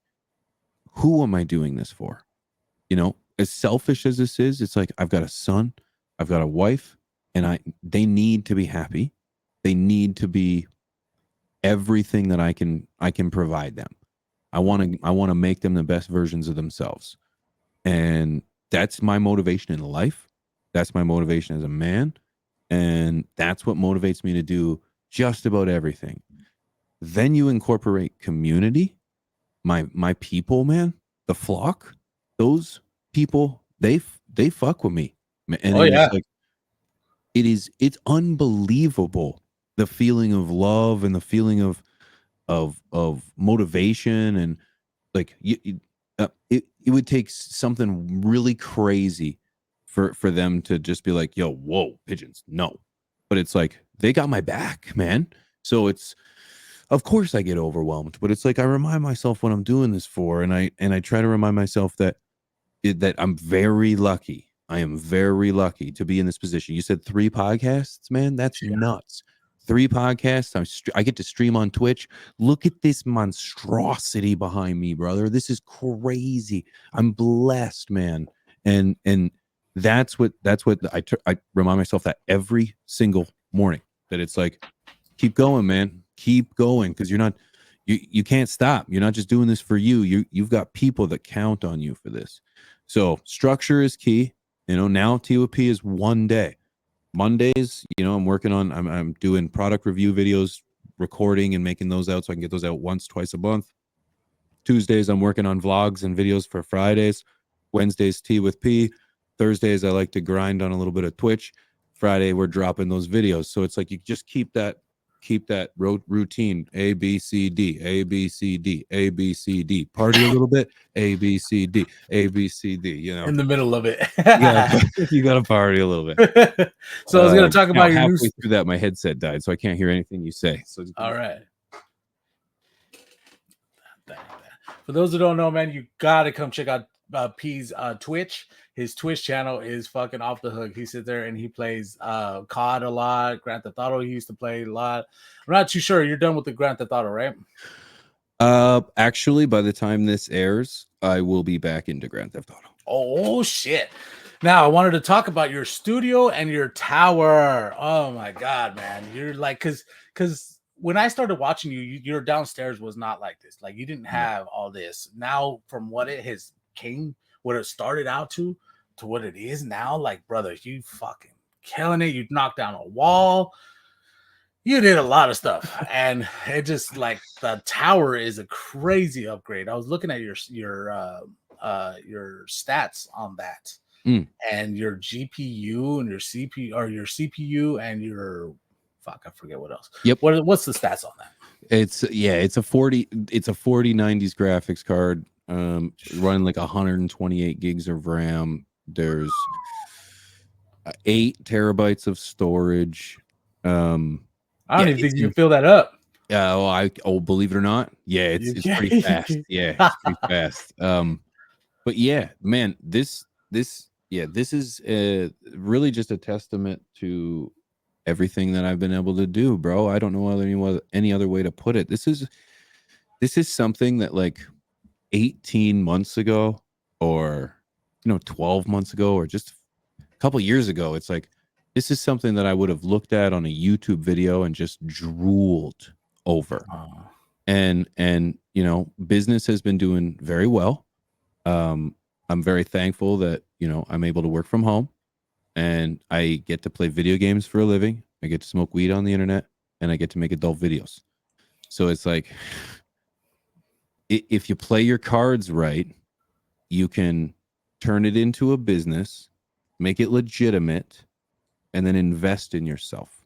Who am I doing this for? As selfish as this is, it's like I've got a son, I've got a wife, and they need to be happy. They need to be everything that I can provide them. I want to make them the best versions of themselves. And that's my motivation in life. That's my motivation as a man. And that's what motivates me to do just about everything. Then you incorporate community, my people, man, the flock, those people, they fuck with me. And it's unbelievable, the feeling of love and the feeling of motivation. And like it would take something really crazy for them to just be like, yo, whoa, Pigeons, no. But it's like they got my back, man. So it's, of course I get overwhelmed, but it's like I remind myself what I'm doing this for, and I try to remind myself that I'm very lucky. I am very lucky to be in this position. You said 3 podcasts, man. That's nuts. 3 podcasts. I get to stream on Twitch. Look at this monstrosity behind me, brother. This is crazy. I'm blessed, man. And that's what I remind myself that every single morning, that it's like, keep going, man. Keep going, because you can't stop. You're not just doing this for you. You've got people that count on you for this. So structure is key. Now TOP is 1 day. Mondays, I'm working on, I'm doing product review videos, recording and making those out so I can get those out once, twice a month. Tuesdays, I'm working on vlogs and videos for Fridays. Wednesdays, Tea with P. Thursdays, I like to grind on a little bit of Twitch. Friday, we're dropping those videos. So it's like you just keep that keep that routine. A B C D, A B C D, A B C D. Party a little bit. A B C D, A B C D. You know, In the middle of it. you gotta party a little bit. So I was gonna talk Now about your new. halfway through that, my headset died, so I can't hear anything you say. So All right. For those who don't know, man, you gotta come check out P's Twitch. His Twitch channel is fucking off the hook. He sits there and he plays COD a lot. Grand Theft Auto he used to play a lot. I'm not too sure. You're done with the Grand Theft Auto, right? Actually, by the time this airs, I will be back into Grand Theft Auto. Oh shit. Now I wanted to talk about your studio and your tower. Oh my god, man. You're like because when I started watching you, your downstairs was not like this. Like you didn't have all this. Now, from what it has what it started out to what it is now, like brother, you fucking killing it. You knocked down a wall. You did a lot of stuff, and it just like the tower is a crazy upgrade. I was looking at your stats on that, and your GPU and your CPU, or your CPU and your I forget what else. Yep. What's the stats on that? It's a 4090s graphics card, running like 128 gigs of RAM. There's 8 terabytes of storage. I don't even think you can fill that up. Yeah, well, believe it or not, yeah, it's pretty fast. Yeah, it's pretty fast. But yeah, man, this is really just a testament to everything that I've been able to do, bro. I don't know any other way to put it. This is something that like 18 months ago, or 12 months ago, or just a couple years ago, it's like, this is something that I would have looked at on a YouTube video and just drooled over. And business has been doing very well. I'm very thankful that, I'm able to work from home, and I get to play video games for a living. I get to smoke weed on the internet, and I get to make adult videos. So it's like, if you play your cards right, you can turn it into a business, make it legitimate, and then invest in yourself.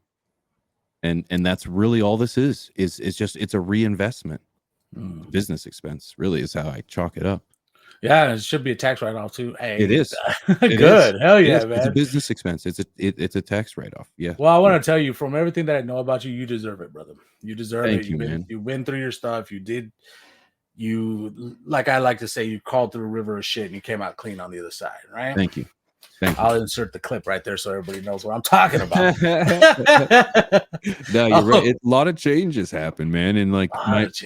And that's really all this is. It's a reinvestment. Business expense really is how I chalk it up. Yeah, it should be a tax write-off too. Hey, it is. Good. Hell yeah, man. It's a business expense. It's a tax write-off. Yeah. Well, I want to tell you, from everything that I know about you, you deserve it, brother. You deserve it. Thank you, man. You went through your stuff. You like I like to say, you crawled through a river of shit and you came out clean on the other side, right? Thank you. I'll insert the clip right there so everybody knows what I'm talking about. No, you're right. A lot of changes happen, man. And like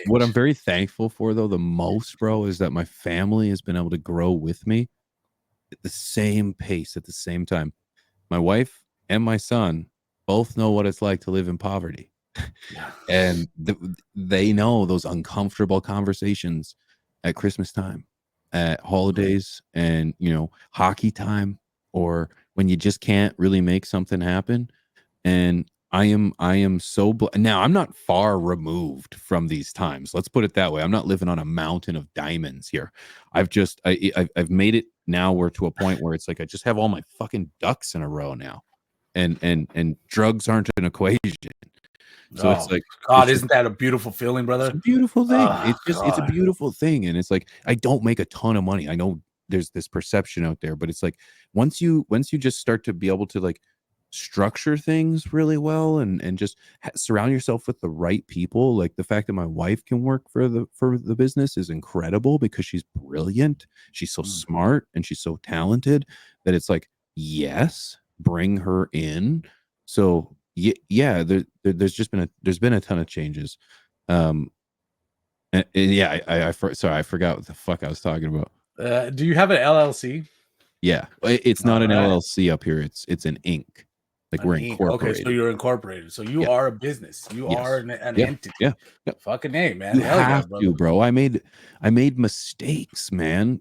what I'm very thankful for, though, the most, bro, is that my family has been able to grow with me at the same pace at the same time. My wife and my son both know what it's like to live in poverty. And they know those uncomfortable conversations at Christmas time, at holidays, and hockey time, or when you just can't really make something happen. And I am so now I'm not far removed from these times. Let's put it that way. I'm not living on a mountain of diamonds here. I've made it now. We're to a point where it's like I just have all my fucking ducks in a row now, and drugs aren't an equation. So it's like, God, isn't that a beautiful feeling, brother? It's a beautiful thing. It's a beautiful thing. And it's like, I don't make a ton of money. I know there's this perception out there, but it's like, once you just start to be able to like structure things really well, and just surround yourself with the right people. Like the fact that my wife can work for the business is incredible, because she's brilliant. She's so smart and she's so talented that it's like, yes, bring her in. So yeah, there's been a ton of changes. And yeah, sorry, I forgot what the fuck I was talking about. Do you have an LLC? Yeah, it's not an LLC up here. It's an Inc. Like we're incorporated. Okay, so you're incorporated. So you are a business. You are an entity. Yeah. Fucking name, man. You have to, bro. I made mistakes, man.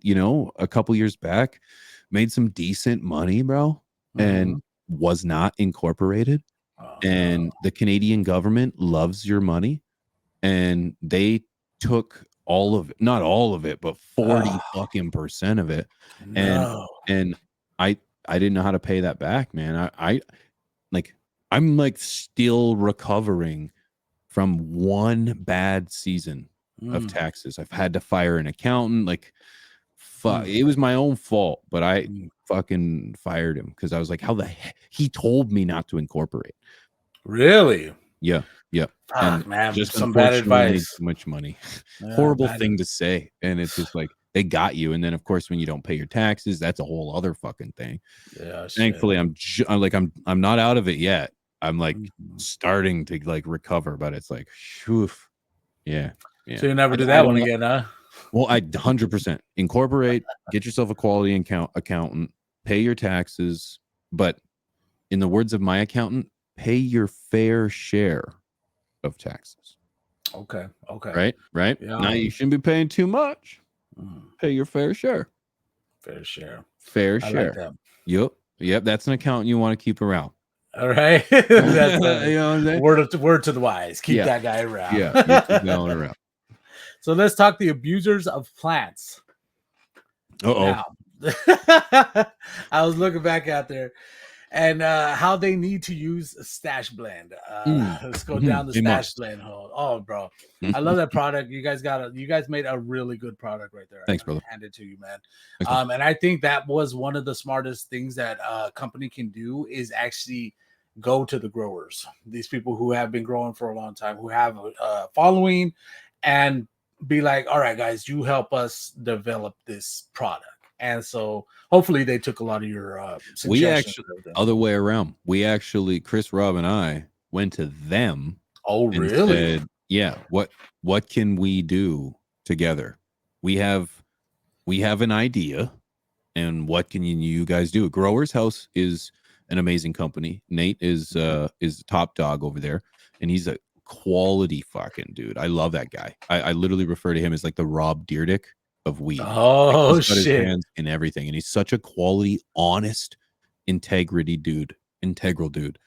A couple years back, made some decent money, bro, and was not incorporated. And the Canadian government loves your money, and they took all of it, not all of it, but 40% of it. And I didn't know how to pay that back, man. I'm like still recovering from one bad season of taxes. I've had to fire an accountant. Like, it was my own fault, but I fucking fired him because I was like, how the heck? He told me not to incorporate. Really? Yeah. Fuck, man, just some bad unfortunately made advice. too much money. Yeah, Horrible thing to say. And it's just like, they got you. And then of course, when you don't pay your taxes, that's a whole other fucking thing. Yeah, shit. Thankfully, I'm not out of it yet. I'm like starting to like recover, but it's like, whew, yeah. So you never do that one again, huh? Well, I 100% incorporate, get yourself a quality accountant, pay your taxes, but in the words of my accountant, pay your fair share of taxes. Okay. Right. Yeah. Now you shouldn't be paying too much. Pay your fair share. Fair share. I like that. Yep. That's an accountant you want to keep around. All right. That's you know what I'm saying? Word to the wise. Keep that guy around. Yeah. You keep going around. So let's talk the abusers of plants. Now, I was looking back out there and how they need to use a stash blend. Let's go down the stash blend hole. Oh, bro, I love that product. You guys made a really good product right there. Thanks, brother. Hand it to you, man. And I think that was one of the smartest things that a company can do is actually go to the growers, these people who have been growing for a long time, who have a following, and be like, all right, guys, you help us develop this product. And so hopefully they took a lot of your suggestions. We actually, other way around. We actually, Chris, Rob, and I went to them. Oh, really? Said, yeah. What can we do together? We have an idea, and what can you guys do? Growers House is an amazing company. Nate is top dog over there, and he's a quality fucking dude. I love that guy. I literally refer to him as like the Rob Dyrdek of weed. Oh, like, he's got shit. his hands in everything, and he's such a quality, honest, integral dude.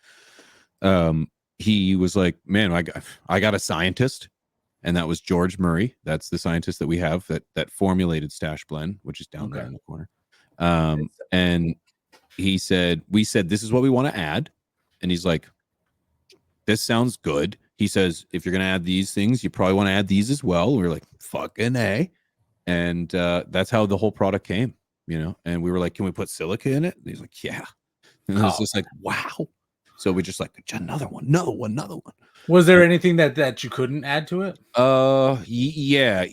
He was like, man, I got a scientist, and that was George Murray. That's the scientist that we have that formulated Stash Blend, which is down there in the corner. And we said, this is what we want to add. And he's like, this sounds good. He says, if you're going to add these things, you probably want to add these as well. We were like, fucking A. And that's how the whole product came, and we were like, can we put silica in it? And he's like, yeah. And it was just like, wow. So we just like, another one. Was there anything that you couldn't add to it? Yeah.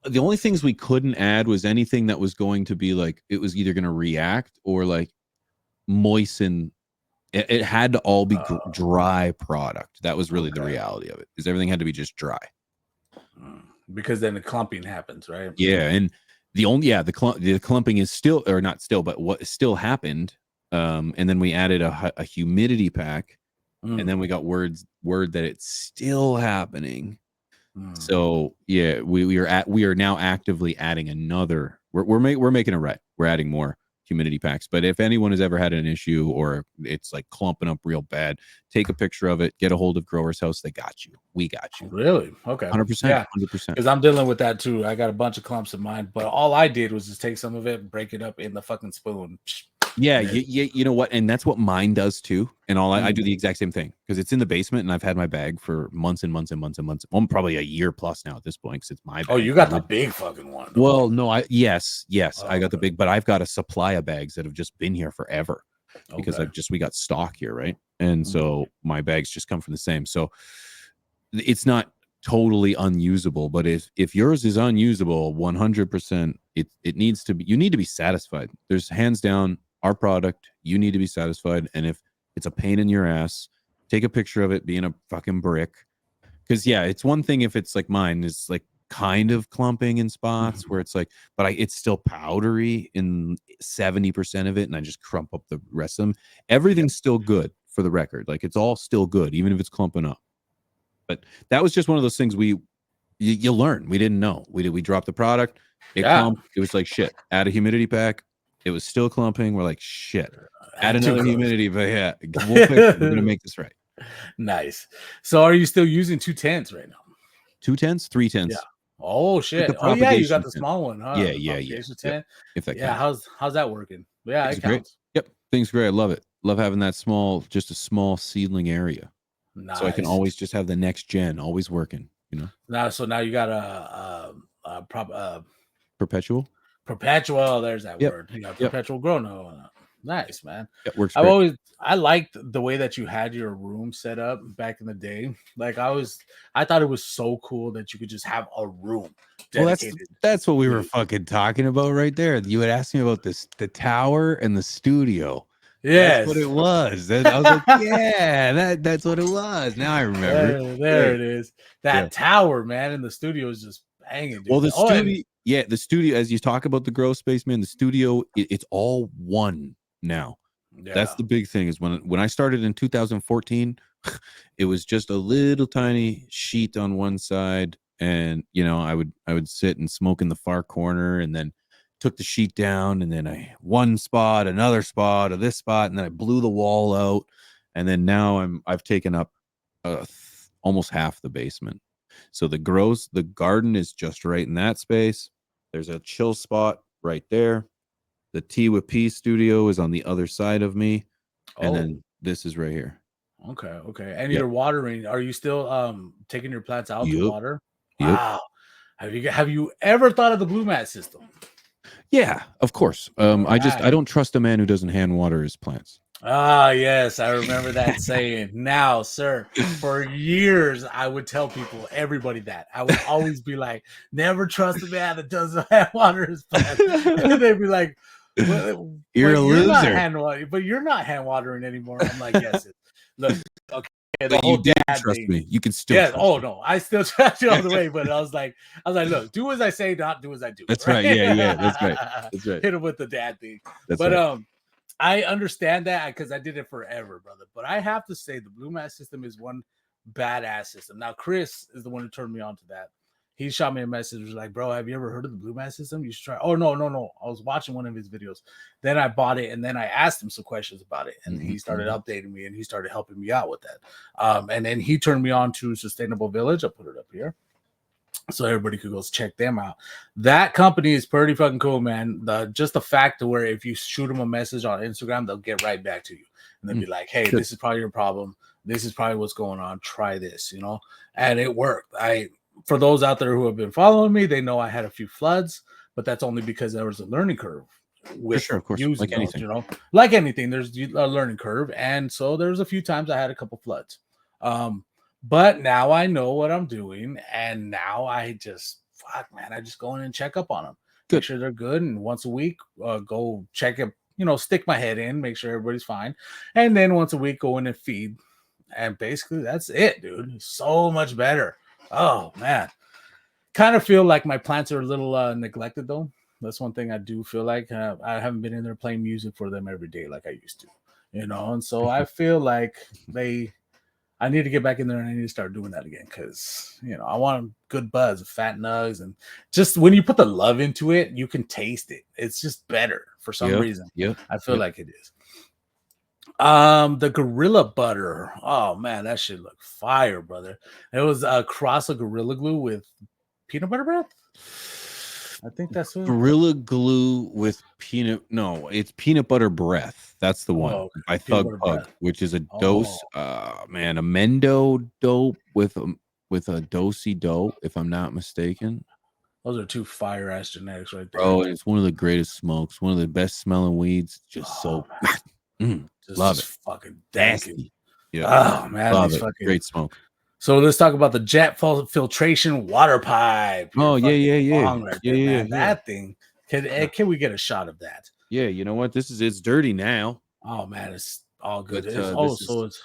The only things we couldn't add was anything that was going to be like, it was either going to react or like moisten. It had to all be dry product. That was really the reality of it, because everything had to be just dry. Because then the clumping happens, right? Yeah, and the clumping is still, or not still, but what still happened. And then we added a humidity pack, and then we got word that it's still happening. So yeah, we are now actively adding another. We're making it right. We're adding more humidity packs. But if anyone has ever had an issue or it's like clumping up real bad, take a picture of it, get a hold of Growers House. They got you. We got you. Really? Okay. 100%. Yeah. 100%. Because I'm dealing with that too. I got a bunch of clumps in mine, but all I did was just take some of it and break it up in the fucking spoon. Yeah, you know what? And that's what mine does too. And I do the exact same thing, because it's in the basement and I've had my bag for months and months and months and months. Well, probably a year plus now at this point, because it's my bag. Oh, you got the big fucking one. Well, no, yes, I got the big, but I've got a supply of bags that have just been here forever, because we got stock here, right? And so my bags just come from the same. So it's not totally unusable, but if yours is unusable, 100%, it needs to be. You need to be satisfied. There's hands down. Our product, you need to be satisfied. And if it's a pain in your ass, take a picture of it being a fucking brick. Because yeah, it's one thing if it's like mine is like kind of clumping in spots where it's like, but it's still powdery in 70% of it, and I just crump up the rest of them. Everything's still good, for the record. Like, it's all still good, even if it's clumping up. But that was just one of those things you learn. We didn't know. We dropped the product. It clumped. It was like shit. Add a humidity pack. It was still clumping. We're like, shit. Add another humidity, but yeah, we'll fix it. We're gonna make this right. Nice. So, are you still using 210s right now? 210s, 310s. Yeah. Oh shit. Oh yeah, you got the small one, huh? Yeah. Yep. If that counts. How's that working? Yeah, it counts. Great. Yep, things great. I love it. Love having that small, just a small seedling area. So I can Nice. always just have the next gen always working, you know. Now you got Perpetual. perpetual. There's that Yep. word. You got Yep. perpetual grow. No, nice, man. It works great. I liked the way that you had your room set up back in the day. Like I thought it was so cool that you could just have a room Well, dedicated. that's what we were to- fucking talking about right there. You had asked me about the tower and the studio. That's what it Yes. was. I was like, yeah, that's what it was. Now I remember. There Great. it is. Yeah. That tower, man, in the studio is just banging, dude. Well, the Oh, and studio, the studio, as you talk about the grow space, man, the studio, it's all one now. That's yeah. the big thing is when I started in 2014, it was just a little tiny sheet on one side, and I would sit and smoke in the far corner, and then took the sheet down, and then one spot, another spot, or this spot, and then I blew the wall out, and then now I've taken up almost half the basement. So the garden is just right in that space. There's a chill spot right there. The T with P studio is on the other side of me. And Oh, then this is right here. okay. And Yep. you're watering. Are you still taking your plants out to Yep. water? Yep. Wow. Have you ever thought of the blue mat system? Yeah, of course. I Right. don't trust a man who doesn't hand water his plants. Ah, yes, I remember that saying. Now, sir, for years I would tell people, everybody that. I would always be like, never trust a man that doesn't hand water his plants. And they'd be like, well, You're a you're not loser. hand watering, but you're not hand watering anymore. I'm like, yes. Look, okay, the But whole you did dad trust thing. me. You can still Yeah. trust Oh me. no, I still trust you all the way. But I was like, look, do as I say, not do as I do. That's right. Yeah. That's right. That's right. Hit him with the dad thing. That's But right. I understand that because I did it forever, brother. But I have to say the blue mat system is one badass system. Now, Chris is the one who turned me on to that. He shot me a message, was like, bro, have you ever heard of the blue mat system? You should try. Oh, no. I was watching one of his videos. Then I bought it, and then I asked him some questions about it, and he started updating me, and he started helping me out with that. And then he turned me on to Sustainable Village. I'll put it up here so everybody could go check them out. That company is pretty fucking cool, man. Just the fact to where if you shoot them a message on Instagram, they'll get right back to you and they'll be like, hey, this is probably your problem. This is probably what's going on. Try this, and it worked. For those out there who have been following me, they know I had a few floods, but that's only because there was a learning curve with sure, of course, using like those, anything. like anything, there's a learning curve. And so there's a few times I had a couple floods. But now I know what I'm doing, and now I just I just go in and check up on them, make sure they're good, and once a week, go check it, stick my head in, make sure everybody's fine, and then once a week go in and feed, and basically that's it, dude. It's so much better. Oh man, kind of feel like my plants are a little neglected though. That's one thing I do feel like I haven't been in there playing music for them every day like I used to, and so I feel like I need to get back in there and I need to start doing that again because, I want good buzz, fat nugs. And just when you put the love into it, you can taste it. It's just better for some reason. I feel like it is. The Gorilla Butter. Oh, man, that shit looked fire, brother. It was a cross of Gorilla Glue with peanut butter breath. I think that's what Gorilla Glue with peanut. No, it's peanut butter breath. That's the one by Thug Pug, which is a dose. A Mendo dope with a dosey dope, if I'm not mistaken. Those are two fire ass genetics right there. Oh, it's one of the greatest smokes. One of the best smelling weeds. Just so love it. Fucking nasty. Yeah. Oh man, love it. Great smoke. So let's talk about the jet filtration water pipe. Oh yeah. Right there, man. That thing. Can we get a shot of that? Yeah, you know what? It's dirty now. Oh man, it's all good. But, it's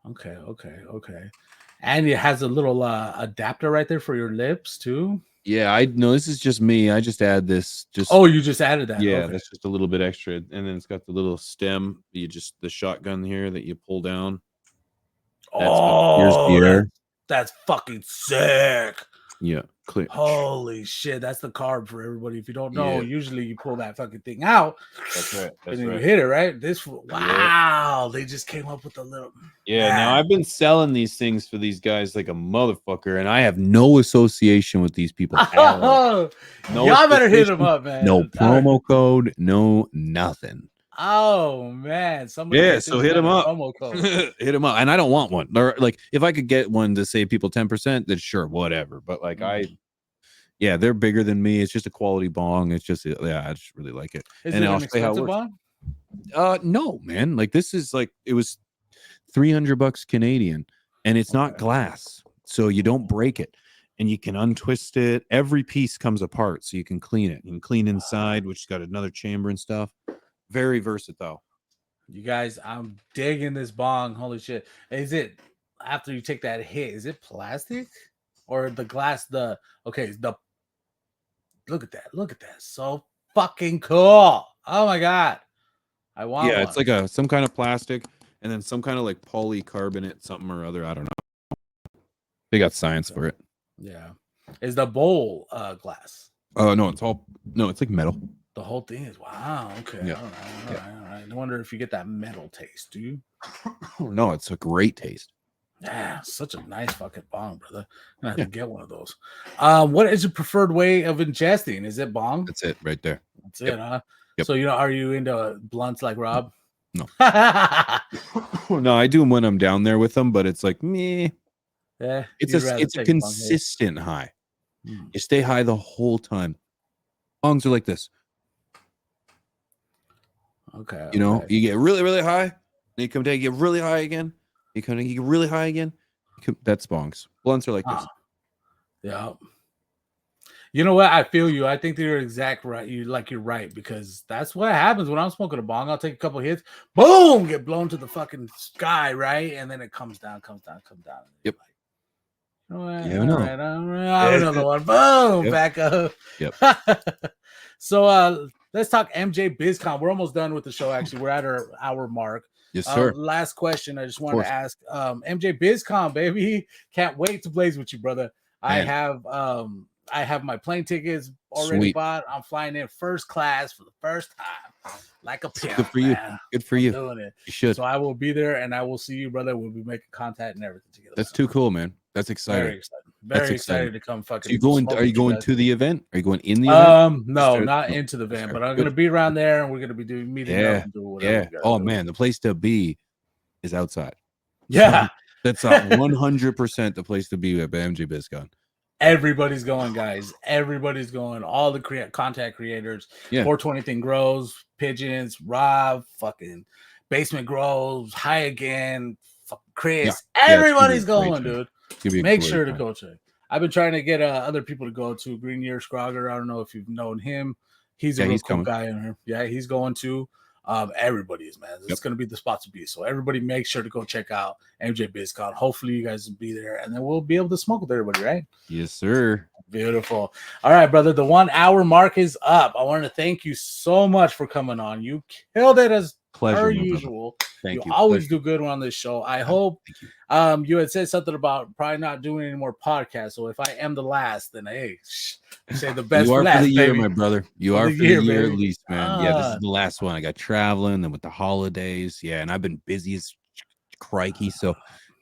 okay. And it has a little adapter right there for your lips too. Yeah, I know this is just me. I just add this. You just added that. Yeah, that's just a little bit extra, and then it's got the little stem. The shotgun here that you pull down. That's fucking sick. Yeah, clear. Holy shit, that's the carb for everybody. If you don't know, usually you pull that fucking thing out. That's right. And then you hit it, right? They just came up with a little. Yeah, now I've been selling these things for these guys like a motherfucker, and I have no association with these people. Y'all better hit them up, man. No promo code, no nothing. Oh man, somebody Yeah, get so this hit man him a up. promo code. Hit him up. And I don't want one. Or like if I could get one to save people 10%, then sure, whatever. But like yeah, they're bigger than me. It's just a quality bong. It's just I just really like it. Is And it I'll an show you how it expensive works. bong? No, man. Like this is like it was $300 Canadian, and it's not glass, so you don't break it, and you can untwist it. Every piece comes apart, so you can clean it. You can clean inside, which has got another chamber and stuff. Very versatile. You guys, I'm digging this bong. Holy shit! Is it after you take that hit? Is it plastic or the glass? The look at that! Look at that! So fucking cool! Oh my god! I want one. It's like some kind of plastic, and then some kind of like polycarbonate something or other. I don't know. They got science for it. Yeah. Is the bowl glass? No, it's like metal. The whole thing is wow. Okay. Yeah. All right. I wonder if you get that metal taste. Do you? No, it's a great taste. Yeah, such a nice fucking bong, brother. I'm gonna have to get one of those. What is your preferred way of ingesting? Is it bong? That's it right there. That's it, huh? Yep. So are you into blunts like Rob? No. No, I do them when I'm down there with them, but it's like meh. Yeah, it's a consistent high. You stay high the whole time. Bongs are like this. Okay. You get really, really high, then you come down, you get really high again. You get really high again. That's bongs. Blunts are like this. Yeah. You know what? I feel you. I think that you're exact right. You're right, because that's what happens when I'm smoking a bong. I'll take a couple hits, boom, get blown to the fucking sky, right? And then it comes down. Yep. You know what? You never know. All right, I'll have another one. Boom, back up. Yep. So let's talk MJ BizCon. We're almost done with the show. Actually, we're at our hour mark. Yes, sir. Last question. I just wanted to ask MJ BizCon, baby. Can't wait to blaze with you, brother. Man. I have my plane tickets already bought. I'm flying in first class for the first time, like a pimp. Good for you. Good for you. Doing it. You should. So I will be there, and I will see you, brother. We'll be making contact and everything together. That's too cool, man. That's exciting. Very excited to come fucking. So are you going to the event? Are you going in the event? No, not into the event, but I'm going to be around there, and we're going to be meeting up and doing whatever. Yeah. Oh man, the place to be is outside. Yeah. That's 100% the place to be at MJ BizCon. Everybody's going, guys. Everybody's going. All the content creators. 420 Thing Grows, Pigeons, Rob, fucking Basement Grows, High Again, Chris. Everybody's going, dude. Make sure to go check. I've been trying to get other people to go to. Green Year Scrogger. I don't know if you've known him. He's a real cool guy in here. Yeah, he's going too. Everybody is, man. It's going to be the spot to be. So everybody make sure to go check out MJ BizCon. Hopefully you guys will be there, and then we'll be able to smoke with everybody, right? Yes, sir. Beautiful. All right, brother. The 1 hour mark is up. I want to thank you so much for coming on. You killed it as per usual. Thank you. Always do good on this show. I hope you had said something about probably not doing any more podcasts. So if I am the last, then hey, say the best. You are for last, for the year, baby. my brother. You are for the year at least, man. Yeah, this is the last one. I got traveling, then with the holidays. Yeah, and I've been busy as crikey. So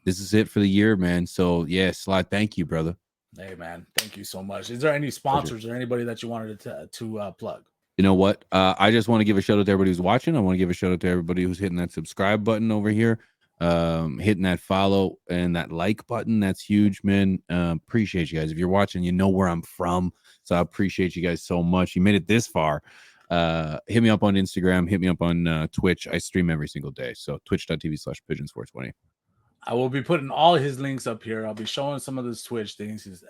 this is it for the year, man. So yeah, Sly, thank you, brother. Hey, man, thank you so much. Is there any sponsors or anybody that you wanted to plug? You know what? I just want to give a shout out to everybody who's watching. I want to give a shout out to everybody who's hitting that subscribe button over here, hitting that follow and that like button. That's huge, man. Appreciate you guys. If you're watching, you know where I'm from. So I appreciate you guys so much. You made it this far. Hit me up on Instagram. Hit me up on Twitch. I stream every single day. So twitch.tv/pigeons420. I will be putting all his links up here. I'll be showing some of his Twitch things, his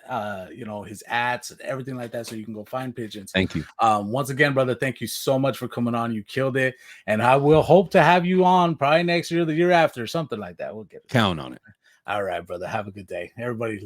his ads and everything like that, so you can go find Pigeons. Thank you. Once again, brother, thank you so much for coming on. You killed it, and I will hope to have you on probably next year, the year after, something like that. We'll get it. Count on it. All right, brother. Have a good day, everybody.